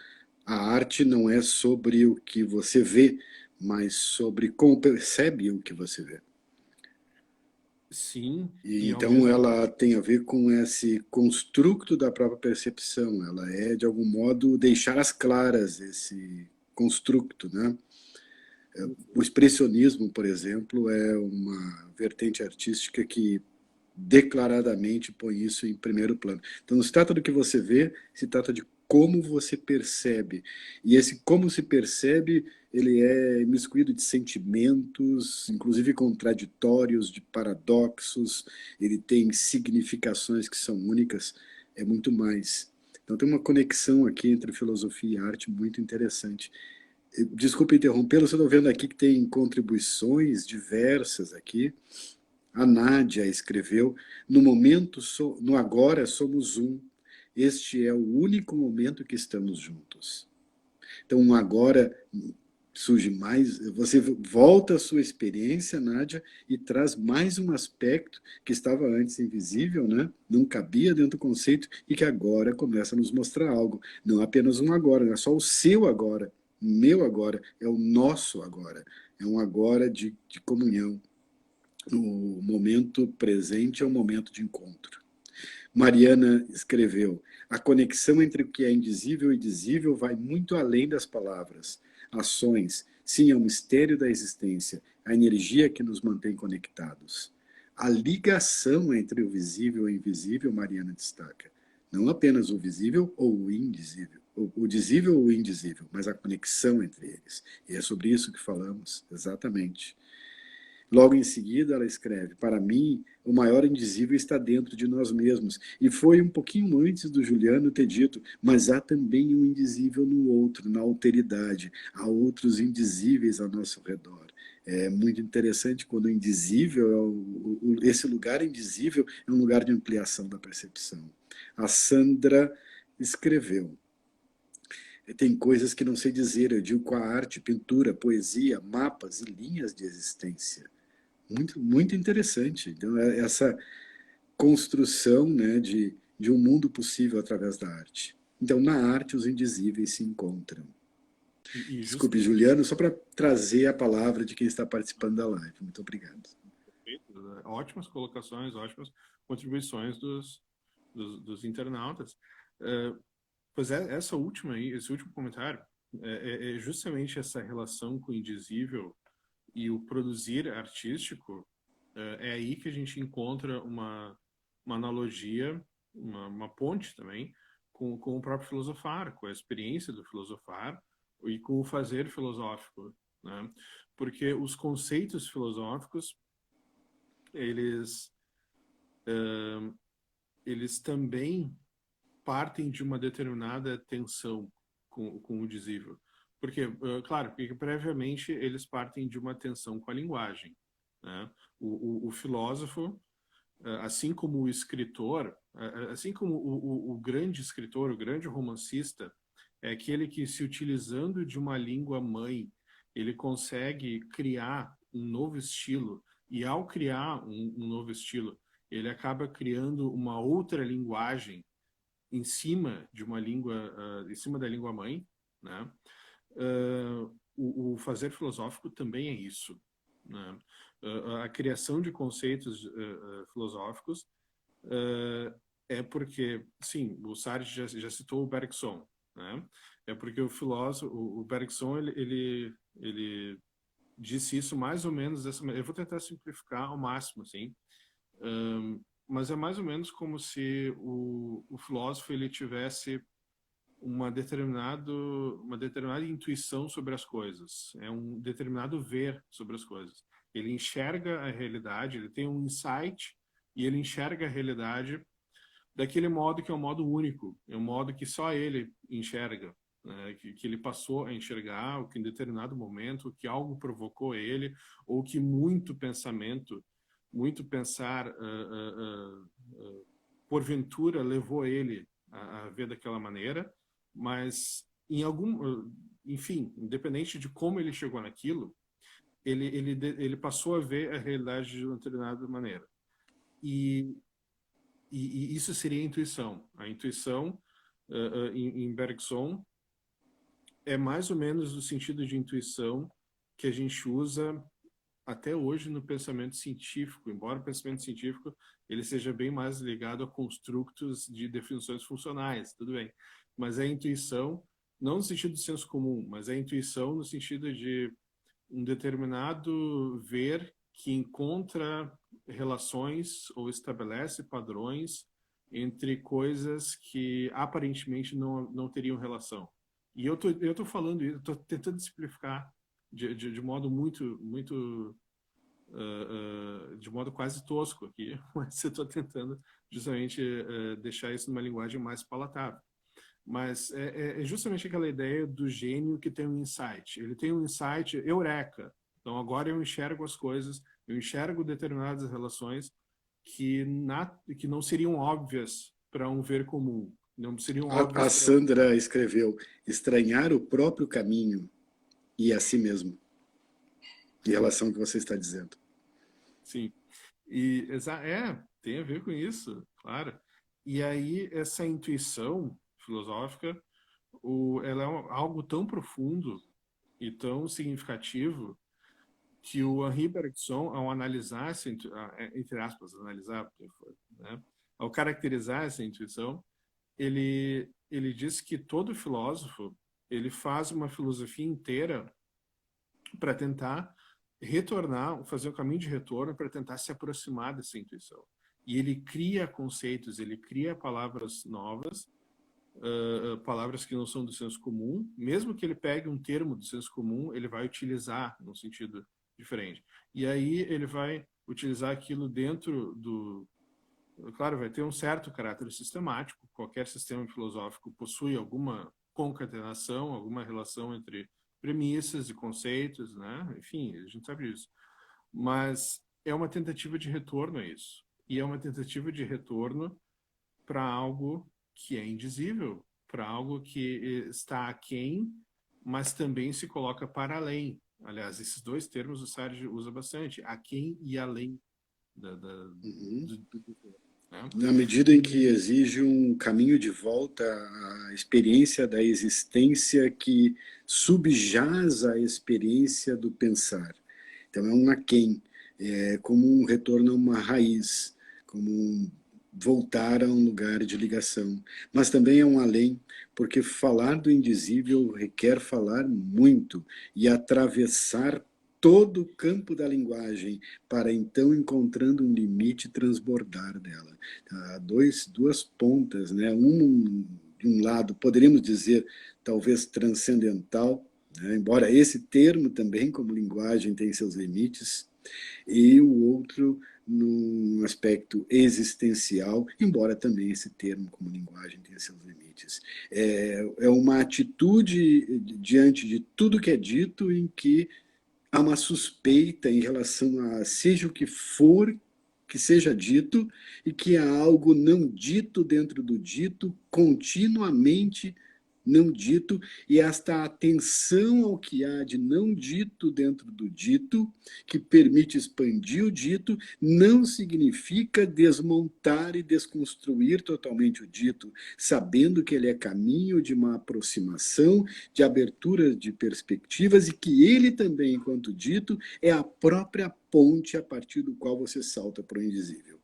S1: a arte não é sobre o que você vê, mas sobre como percebe o que você vê.
S2: Sim,
S1: E
S2: e ao
S1: então
S2: mesmo
S1: ela tem a ver com esse construto da própria percepção. Ela é, de algum modo, deixar às claras esse construto, né? O expressionismo, por exemplo, é uma vertente artística que declaradamente põe isso em primeiro plano. Então, não se trata do que você vê, se trata de como você percebe. E esse como se percebe, ele é imiscuído de sentimentos, inclusive contraditórios, de paradoxos, ele tem significações que são únicas, é muito mais. Então, tem uma conexão aqui entre filosofia e arte muito interessante. Desculpe interrompê-lo, eu estou vendo aqui que tem contribuições diversas aqui. A Nádia escreveu: no momento, no agora somos um. Este é o único momento que estamos juntos. Então, um agora surge mais. Você volta à sua experiência, Nádia, e traz mais um aspecto que estava antes invisível, né? Não cabia dentro do conceito e que agora começa a nos mostrar algo. Não apenas um agora, não é só o seu agora, o meu agora, é o nosso agora. É um agora de comunhão. O momento presente é um momento de encontro. Mariana escreveu: a conexão entre o que é indizível e dizível vai muito além das palavras. Ações, sim, é o mistério da existência, a energia que nos mantém conectados. A ligação entre o visível e o invisível, Mariana destaca. Não apenas o visível ou o indizível, o dizível ou o indizível, mas a conexão entre eles. E é sobre isso que falamos, exatamente. Logo em seguida, ela escreve: para mim, o maior indizível está dentro de nós mesmos. E foi um pouquinho antes do Juliano ter dito: mas há também um indizível no outro, na alteridade. Há outros indizíveis ao nosso redor. É muito interessante quando o indizível, esse lugar indizível, é um lugar de ampliação da percepção. A Sandra escreveu: tem coisas que não sei dizer, eu digo com a arte, pintura, poesia, mapas e linhas de existência. Muito, muito interessante. Então, essa construção, né, de um mundo possível através da arte. Então, na arte, os indizíveis se encontram.
S2: e
S1: Desculpe,
S2: justamente
S1: Juliano, só para trazer a palavra de quem está participando da live. Muito obrigado.
S2: ótimas colocações, ótimas contribuições dos internautas. Pois é, essa última aí, esse último comentário é justamente essa relação com o indizível e o produzir artístico. É aí que a gente encontra uma analogia, uma ponte também com o próprio filosofar, com a experiência do filosofar e com o fazer filosófico, né? Porque os conceitos filosóficos, eles eles também partem de uma determinada tensão com o dizível. Claro, porque previamente eles partem de uma tensão com a linguagem, né? O filósofo, assim como o escritor, assim como o grande escritor, o grande romancista, é aquele que, se utilizando de uma língua mãe, ele consegue criar um novo estilo, e ao criar um novo estilo, ele acaba criando uma outra linguagem em cima de uma língua, em cima da língua mãe, né? O fazer filosófico também é isso, né? A criação de conceitos filosóficos é porque, sim, o Sartre já citou o Bergson, né? É porque o filósofo, o Bergson, ele disse isso mais ou menos dessa maneira. Eu vou tentar simplificar ao máximo, assim, mas é mais ou menos como se o filósofo ele tivesse uma determinada intuição sobre as coisas, é um determinado ver sobre as coisas. Ele enxerga a realidade, ele tem um insight e ele enxerga a realidade daquele modo que é um modo único, é um modo que só ele enxerga, né? Que ele passou a enxergar, ou que em determinado momento, que algo provocou ele, ou que muito pensamento, muito pensar, porventura levou ele a ver daquela maneira, mas em algum, enfim, independente de como ele chegou naquilo, ele passou a ver a realidade de uma determinada maneira. E, e isso seria a intuição. A intuição, em Bergson, é mais ou menos o sentido de intuição que a gente usa até hoje no pensamento científico, embora o pensamento científico ele seja bem mais ligado a construtos de definições funcionais, tudo bem. Mas é a intuição, não no sentido do senso comum, mas é a intuição no sentido de um determinado ver que encontra relações ou estabelece padrões entre coisas que aparentemente não teriam relação. E eu tô falando isso, estou tentando simplificar de modo muito de modo quase tosco aqui, mas eu estou tentando justamente deixar isso numa linguagem mais palatável. Mas é justamente aquela ideia do gênio que tem um insight. Ele tem um insight eureka. Então agora eu enxergo as coisas, eu enxergo determinadas relações que não seriam óbvias para um ver comum. Não seriam
S1: A
S2: óbvias para...
S1: Sandra escreveu: estranhar o próprio caminho e a si mesmo, em relação ao que você está dizendo.
S2: Sim. Tem a ver com isso, claro. E aí essa intuição filosófica, ela é algo tão profundo e tão significativo que o Henri Bergson, ao analisar entre aspas, analisar, né, ao caracterizar essa intuição, ele diz que todo filósofo ele faz uma filosofia inteira para tentar retornar, fazer o caminho de retorno para tentar se aproximar dessa intuição. E ele cria conceitos, ele cria palavras novas, palavras que não são do senso comum, mesmo que ele pegue um termo do senso comum, ele vai utilizar num sentido diferente. E aí ele vai utilizar aquilo dentro do... Claro, vai ter um certo caráter sistemático, qualquer sistema filosófico possui alguma concatenação, alguma relação entre premissas e conceitos, né? Enfim, a gente sabe disso. Mas é uma tentativa de retorno a isso. E é uma tentativa de retorno para algo que é indizível, para algo que está aquém, mas também se coloca para além. Aliás, esses dois termos o Sartre usa bastante, aquém e além
S1: Uhum.
S2: né?
S1: Na medida em que exige um caminho de volta à experiência da existência que subjaz à experiência do pensar. Então é um aquém, é como um retorno a uma raiz, como um voltar a um lugar de ligação. Mas também é um além, porque falar do indizível requer falar muito e atravessar todo o campo da linguagem para então, encontrando um limite, transbordar dela. Há duas pontas, né? De um lado, poderíamos dizer, talvez transcendental, né? Embora esse termo também, como linguagem, tem seus limites, e o outro num aspecto existencial, embora também esse termo como linguagem tenha seus limites. É uma atitude diante de tudo que é dito em que há uma suspeita em relação a seja o que for que seja dito e que há algo não dito dentro do dito, continuamente não dito, e esta atenção ao que há de não dito dentro do dito, que permite expandir o dito, não significa desmontar e desconstruir totalmente o dito, sabendo que ele é caminho de uma aproximação, de abertura de perspectivas, e que ele também, enquanto dito, é a própria ponte a partir do qual você salta para o indizível.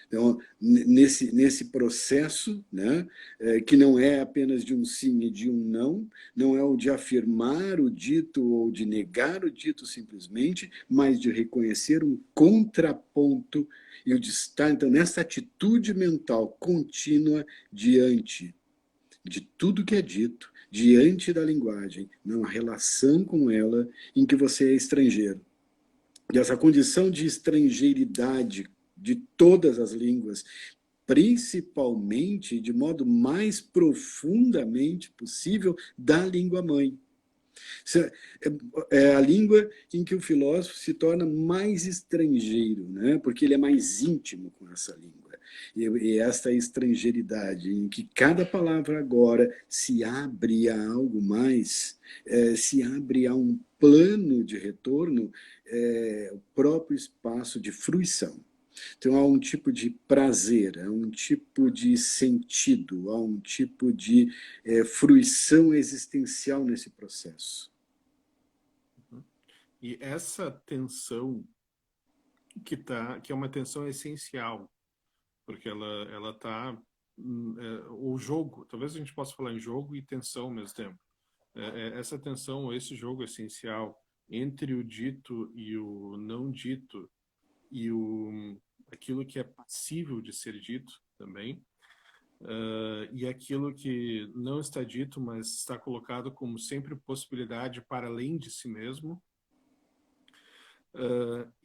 S1: Então, nesse processo, né, que não é apenas de um sim e de um não, não é o de afirmar o dito ou de negar o dito simplesmente, mas de reconhecer um contraponto e o de estar, então, nessa atitude mental contínua diante de tudo que é dito, diante da linguagem, numa relação com ela em que você é estrangeiro. E essa condição de estrangeiridade de todas as línguas, principalmente, de modo mais profundamente possível, da língua-mãe. É a língua em que o filósofo se torna mais estrangeiro, né? Porque ele é mais íntimo com essa língua. E esta estrangeiridade, em que cada palavra agora se abre a algo mais, se abre a um plano de retorno, o próprio espaço de fruição. Então, há um tipo de prazer, há um tipo de sentido, há um tipo de fruição existencial nesse processo.
S2: E essa tensão que é uma tensão essencial, porque ela tá o jogo, talvez a gente possa falar em jogo e tensão ao mesmo tempo. Essa tensão, esse jogo essencial entre o dito e o não dito e aquilo que é passível de ser dito também, e aquilo que não está dito, mas está colocado como sempre possibilidade para além de si mesmo.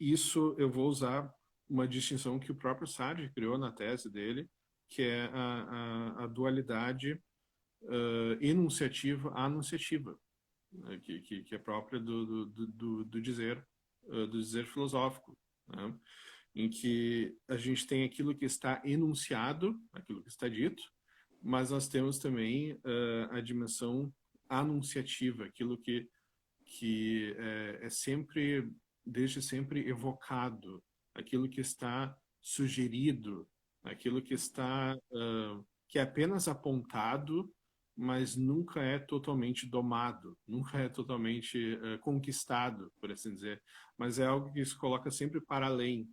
S2: Isso eu vou usar uma distinção que o próprio Sartre criou na tese dele, que é a dualidade enunciativa-anunciativa, né, que é própria do dizer filosófico, né, em que a gente tem aquilo que está enunciado, aquilo que está dito, mas nós temos também a dimensão anunciativa, aquilo que é sempre, desde sempre evocado, aquilo que está sugerido, aquilo que está que é apenas apontado, mas nunca é totalmente domado, nunca é totalmente conquistado, por assim dizer, mas é algo que se coloca sempre para além.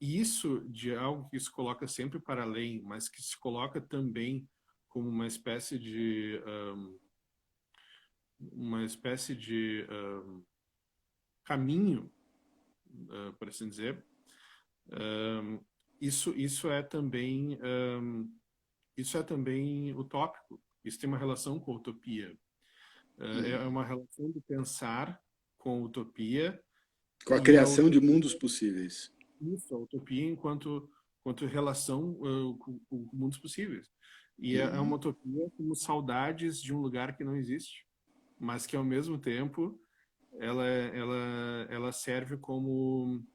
S2: E isso de algo que se coloca sempre para além, mas que se coloca também como uma espécie de caminho, por assim dizer. Isso é também utópico. Isso tem uma relação com a utopia. É uma relação de pensar com a utopia
S1: Com a
S2: e a
S1: criação de
S2: utopia,
S1: mundos possíveis.
S2: isso, a utopia enquanto relação com mundos possíveis. E é uma utopia como saudades de um lugar que não existe, mas que ao mesmo tempo ela serve como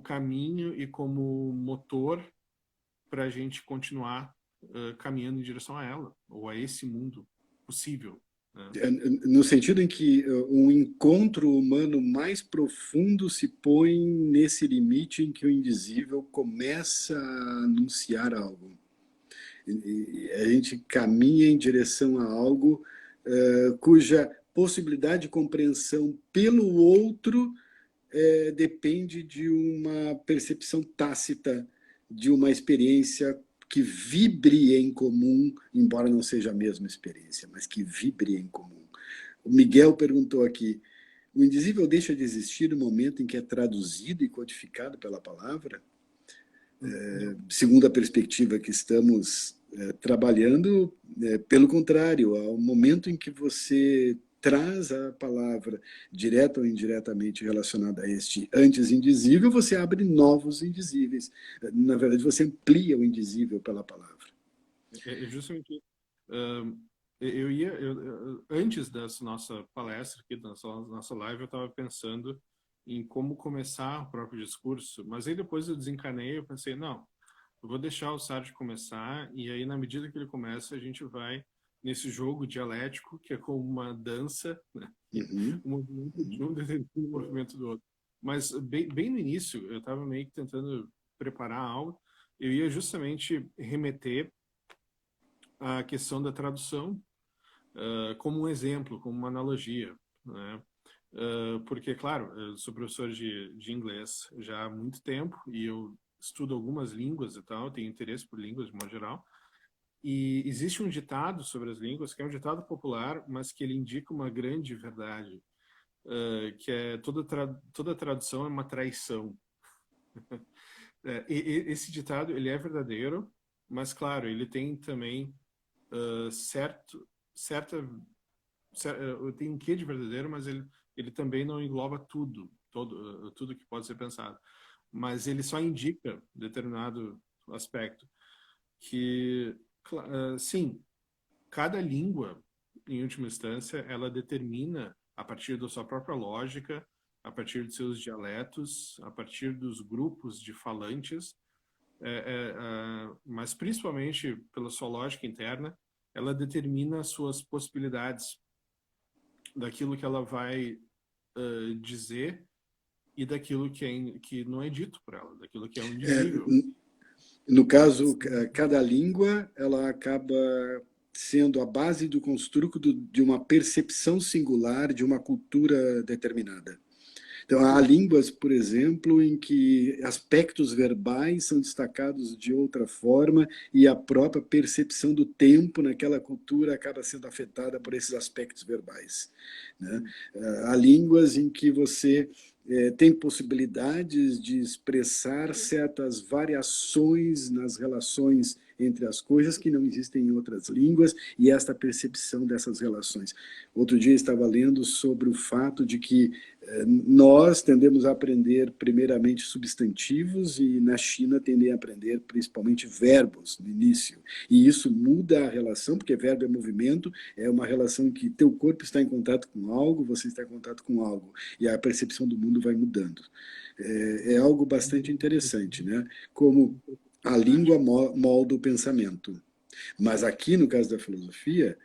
S2: caminho e como motor para a gente continuar caminhando em direção a ela, ou a esse mundo possível. Né?
S1: No sentido em que um encontro humano mais profundo se põe nesse limite em que o indizível começa a anunciar algo. E a gente caminha em direção a algo cuja possibilidade de compreensão pelo outro depende de uma percepção tácita, de uma experiência que vibre em comum, embora não seja a mesma experiência, mas que vibre em comum. O Miguel perguntou aqui, o indizível deixa de existir no momento em que é traduzido e codificado pela palavra? Segundo a perspectiva que estamos trabalhando, pelo contrário, há um momento em que você traz a palavra direta ou indiretamente relacionada a este antes indizível, você abre novos indizíveis. Na verdade, você amplia o indizível pela palavra.
S2: Justamente, antes dessa nossa palestra aqui, da nossa live, eu estava pensando em como começar o próprio discurso, mas aí depois eu desencanei, eu pensei, não, eu vou deixar o Sartre começar, e aí na medida que ele começa, a gente vai nesse jogo dialético, que é como uma dança, né?
S1: Uhum.
S2: O movimento de um determina o movimento do outro. Mas bem no início, eu estava meio que tentando preparar algo, eu ia justamente remeter à questão da tradução como um exemplo, como uma analogia, né? Porque, claro, eu sou professor de inglês já há muito tempo e eu estudo algumas línguas e tal, tenho interesse por línguas de modo geral. E existe um ditado sobre as línguas, que é um ditado popular, mas que ele indica uma grande verdade, que é toda tradução é uma traição. Esse ditado, ele é verdadeiro, mas, claro, ele tem também certa tem um quê de verdadeiro, mas ele também não engloba tudo que pode ser pensado. Mas ele só indica determinado aspecto que, sim, cada língua, em última instância, ela determina, a partir da sua própria lógica, a partir de seus dialetos, a partir dos grupos de falantes, mas principalmente pela sua lógica interna, ela determina as suas possibilidades daquilo que ela vai dizer e daquilo que não é dito por ela, daquilo que é um
S1: É,
S2: indizível.
S1: no caso, cada língua ela acaba sendo a base do construto de uma percepção singular de uma cultura determinada. Então, há
S2: Sim,
S1: línguas, por exemplo, em que aspectos verbais são destacados de outra forma e a própria percepção do tempo naquela cultura acaba sendo afetada por esses aspectos verbais, né?
S2: sim.
S1: Há línguas em que você tem possibilidades de expressar certas variações nas relações entre as coisas que não existem em outras línguas e esta percepção dessas relações. Outro dia estava lendo sobre o fato de que nós tendemos a aprender primeiramente substantivos e na China tendem a aprender principalmente verbos no início. E isso muda a relação, porque verbo é movimento, é uma relação em que teu corpo está em contato com algo, você está em contato com algo, e a percepção do mundo vai mudando. É algo bastante interessante, né? Como a língua molda o pensamento. Mas aqui, no caso da filosofia,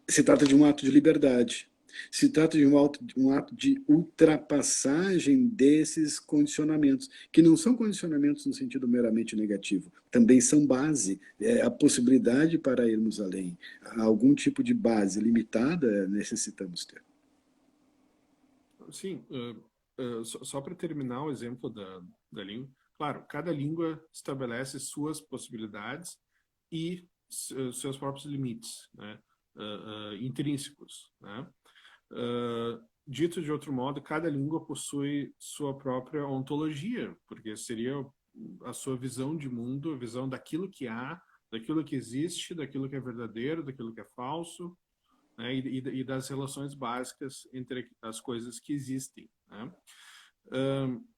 S1: se trata de um ato de liberdade. Se trata de um ato de ultrapassagem desses condicionamentos, que não são condicionamentos no sentido meramente negativo, também são base, a possibilidade para irmos além. Algum tipo de base limitada necessitamos ter.
S2: Sim, só para terminar o exemplo da língua, claro, cada língua estabelece suas possibilidades e seus próprios limites, né, intrínsecos, né? Dito de outro modo, cada língua possui sua própria ontologia, porque seria a sua visão de mundo, a visão daquilo que há, daquilo que existe, daquilo que é verdadeiro, daquilo que é falso, né, e das relações básicas entre as coisas que existem, né?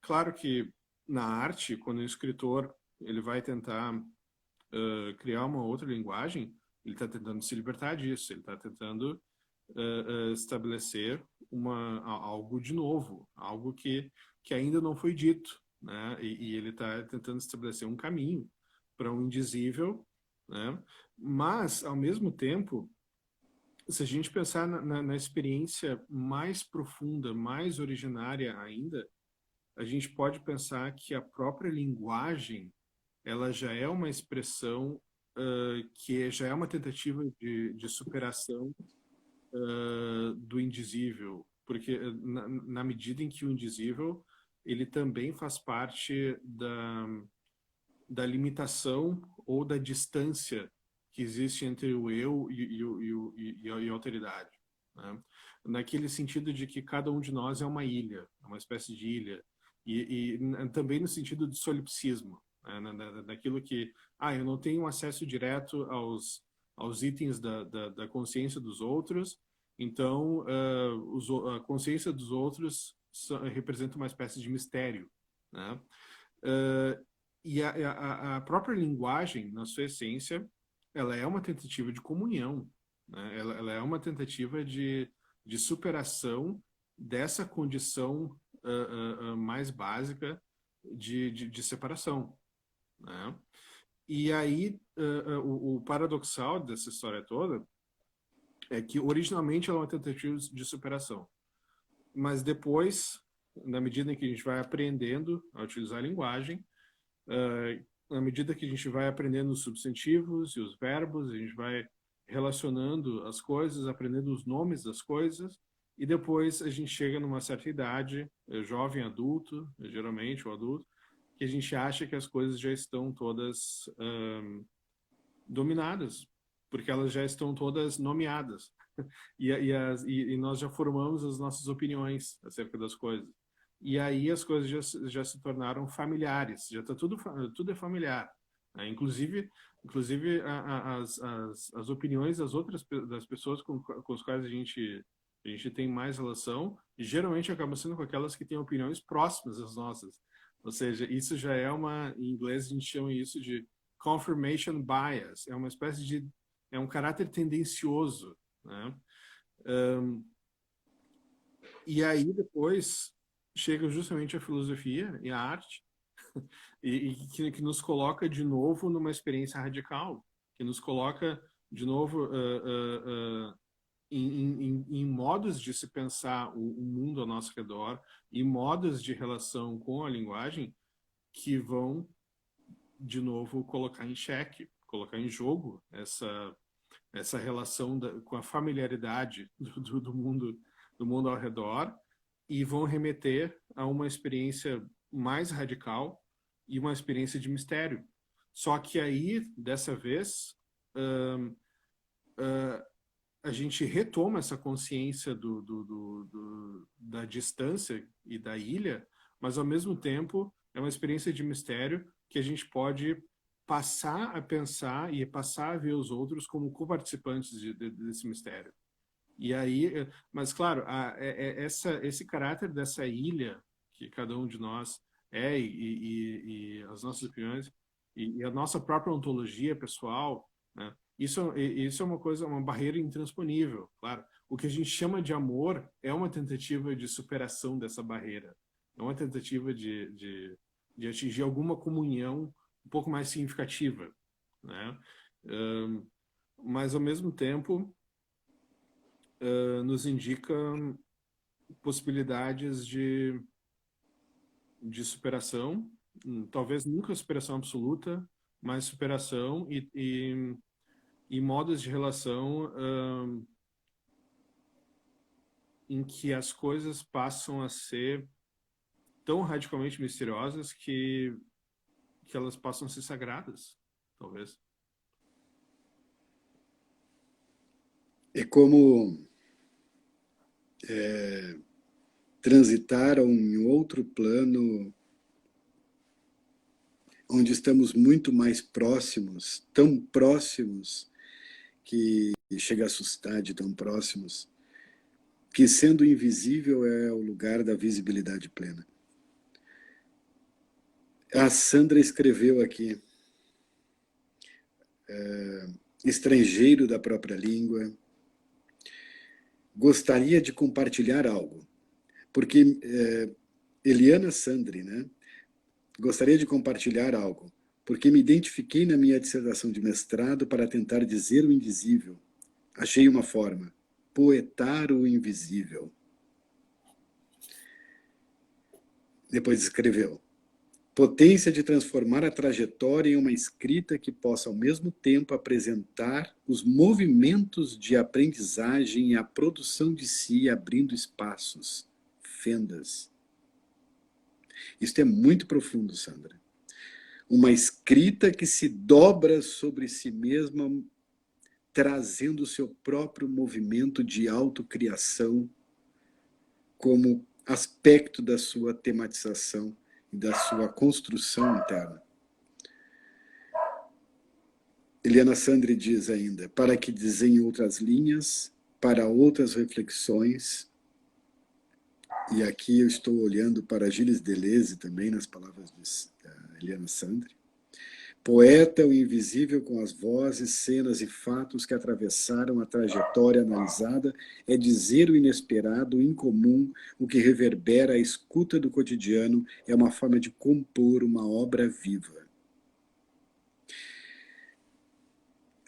S2: Claro que na arte, quando o escritor ele vai tentar criar uma outra linguagem, ele está tentando se libertar disso, ele está tentando estabelecer algo de novo, algo que ainda não foi dito, né? E ele está tentando estabelecer um caminho para um indizível, né? Mas, ao mesmo tempo, se a gente pensar na experiência mais profunda, mais originária ainda, a gente pode pensar que a própria linguagem ela já é uma expressão que já é uma tentativa de superação do indizível, porque na medida em que o indizível ele também faz parte da limitação ou da distância que existe entre o eu e a alteridade, né? Naquele sentido de que cada um de nós é uma ilha, é uma espécie de ilha, e também no sentido de solipsismo, né? Daquilo que, eu não tenho acesso direto aos itens da consciência dos outros, Então, a consciência dos outros representa uma espécie de mistério, né? E a própria linguagem, na sua essência, ela é uma tentativa de comunhão, né? Ela é uma tentativa de superação dessa condição mais básica de separação, né? E aí, o paradoxal dessa história toda é que originalmente ela é uma tentativa de superação, mas depois, na medida em que a gente vai aprendendo a utilizar a linguagem, na medida que a gente vai aprendendo os substantivos e os verbos, a gente vai relacionando as coisas, aprendendo os nomes das coisas, e depois a gente chega numa certa idade, jovem, adulto, geralmente o adulto, que a gente acha que as coisas já estão todas dominadas, porque elas já estão todas nomeadas. E nós já formamos as nossas opiniões acerca das coisas. E aí as coisas já se tornaram familiares, já está tudo é familiar, né? Inclusive as opiniões das pessoas com as quais a gente tem mais relação, geralmente acabam sendo com aquelas que têm opiniões próximas às nossas. Ou seja, isso já é em inglês a gente chama isso de confirmation bias, é uma espécie é um caráter tendencioso, né? E aí depois chega justamente a filosofia e a arte, e que nos coloca de novo numa experiência radical, que nos coloca de novo em modos de se pensar o mundo ao nosso redor, em modos de relação com a linguagem que vão, de novo, colocar em xeque, colocar em jogo essa relação com a familiaridade do mundo ao redor, e vão remeter a uma experiência mais radical e uma experiência de mistério. Só que aí, dessa vez, a gente retoma essa consciência da distância e da ilha, mas, ao mesmo tempo, é uma experiência de mistério que a gente pode passar a pensar e passar a ver os outros como coparticipantes desse mistério. E aí, mas claro, esse caráter dessa ilha que cada um de nós é, e as nossas opiniões e a nossa própria ontologia pessoal, né? Isso é uma coisa, uma barreira intransponível, claro. O que a gente chama de amor é uma tentativa de superação dessa barreira, é uma tentativa de atingir alguma comunhão um pouco mais significativa, né? Mas, ao mesmo tempo, nos indica possibilidades de superação, talvez nunca superação absoluta, mas superação e modos de relação em que as coisas passam a ser tão radicalmente misteriosas que elas passam a ser sagradas, talvez.
S1: É como transitar a um outro plano onde estamos muito mais próximos, tão próximos que chega a assustar de tão próximos, que sendo invisível é o lugar da visibilidade plena. A Sandra escreveu aqui, estrangeiro da própria língua, gostaria de compartilhar algo, porque Eliana Sandri, né? Gostaria de compartilhar algo, porque me identifiquei na minha dissertação de mestrado para tentar dizer o indizível. Achei uma forma, poetar o invisível. Depois escreveu, potência de transformar a trajetória em uma escrita que possa ao mesmo tempo apresentar os movimentos de aprendizagem e a produção de si, abrindo espaços, fendas. Isto é muito profundo, Sandra. Uma escrita que se dobra sobre si mesma, trazendo o seu próprio movimento de autocriação como aspecto da sua tematização e da sua construção interna. Eliana Sandri diz ainda, para que desenhe outras linhas, para outras reflexões. E aqui eu estou olhando para Gilles Deleuze também, nas palavras de Eliana Sandri. Poeta o invisível com as vozes, cenas e fatos que atravessaram a trajetória analisada é dizer o inesperado, o incomum, o que reverbera a escuta do cotidiano, é uma forma de compor uma obra viva.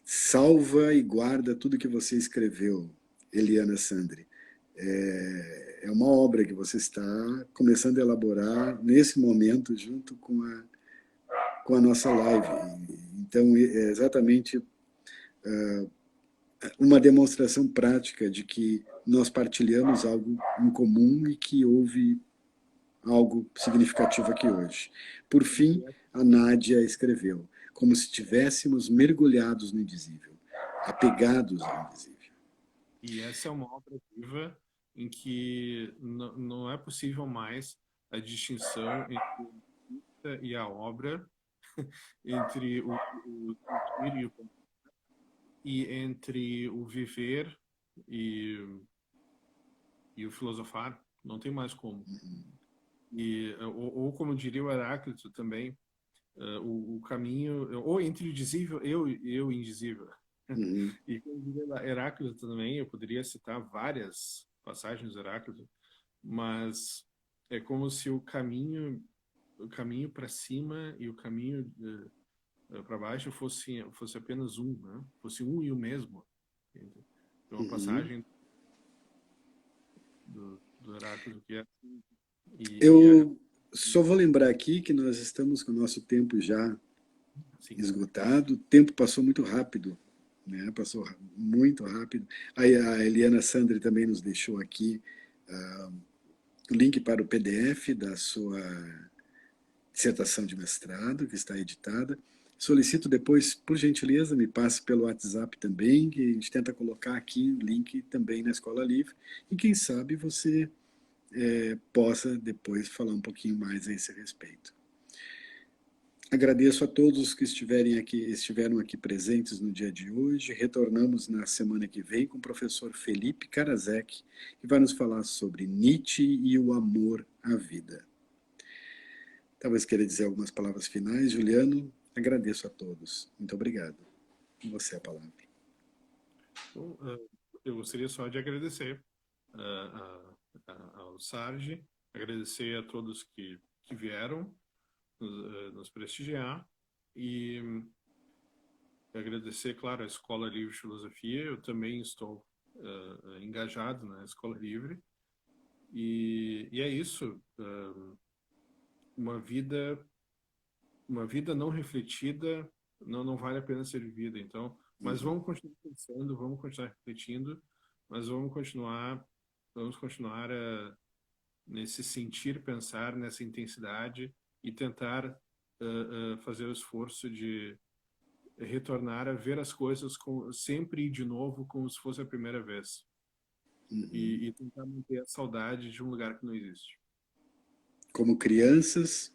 S1: Salva e guarda tudo que você escreveu, Eliana Sandri. É uma obra que você está começando a elaborar nesse momento, junto com a nossa live. Então, é exatamente uma demonstração prática de que nós partilhamos algo em comum e que houve algo significativo aqui hoje. Por fim, a Nádia escreveu, como se estivéssemos mergulhados no indizível, apegados ao indizível.
S2: E essa é uma obra viva em que não é possível mais a distinção entre a artista e a obra, entre o sentir e o e entre o viver e, e o filosofar. Não tem mais como. E, ou como diria o Heráclito também, o caminho, ou entre o indizível e o indizível.
S1: Uhum.
S2: E como diria Heráclito também, eu poderia citar várias passagens do Heráclito, mas é como se o caminho para cima e o caminho para baixo fosse apenas um, né? Fosse um e o mesmo. Entende? É uma passagem do Heráclito que é assim.
S1: Eu só vou lembrar aqui que nós estamos com o nosso tempo já
S2: Sim.
S1: esgotado. O tempo passou muito rápido, né? Passou muito rápido. Aí a Eliana Sandri também nos deixou aqui o link para o PDF da sua dissertação de mestrado, que está editada. Solicito depois, por gentileza, me passe pelo WhatsApp também, que a gente tenta colocar aqui o link também na Escola Livre. E quem sabe você possa depois falar um pouquinho mais a esse respeito. Agradeço a todos que estiveram aqui presentes no dia de hoje. Retornamos na semana que vem com o professor Felipe Karasek, que vai nos falar sobre Nietzsche e o amor à vida. Talvez queira dizer algumas palavras finais. Juliano, agradeço a todos. Muito obrigado. Com você a palavra.
S2: Bom, eu gostaria só de agradecer ao Sarge, agradecer a todos que vieram nos prestigiar e agradecer, claro, a Escola Livre de Filosofia. Eu também estou engajado na Escola Livre e é isso. Uma vida não refletida não vale a pena ser vivida. Então, mas vamos continuar pensando, vamos continuar refletindo, mas vamos continuar nesse sentir, pensar nessa intensidade e tentar fazer o esforço de retornar a ver as coisas sempre e de novo como se fosse a primeira vez. E tentar manter a saudade de um lugar que não existe.
S1: Como crianças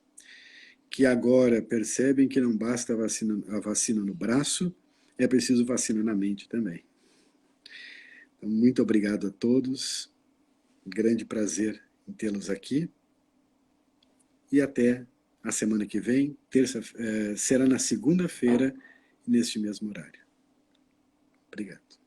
S1: que agora percebem que não basta a vacina no braço, é preciso vacina na mente também. Então, muito obrigado a todos. Grande prazer em tê-los aqui. E até a semana que vem. Será na segunda-feira, neste mesmo horário. Obrigado.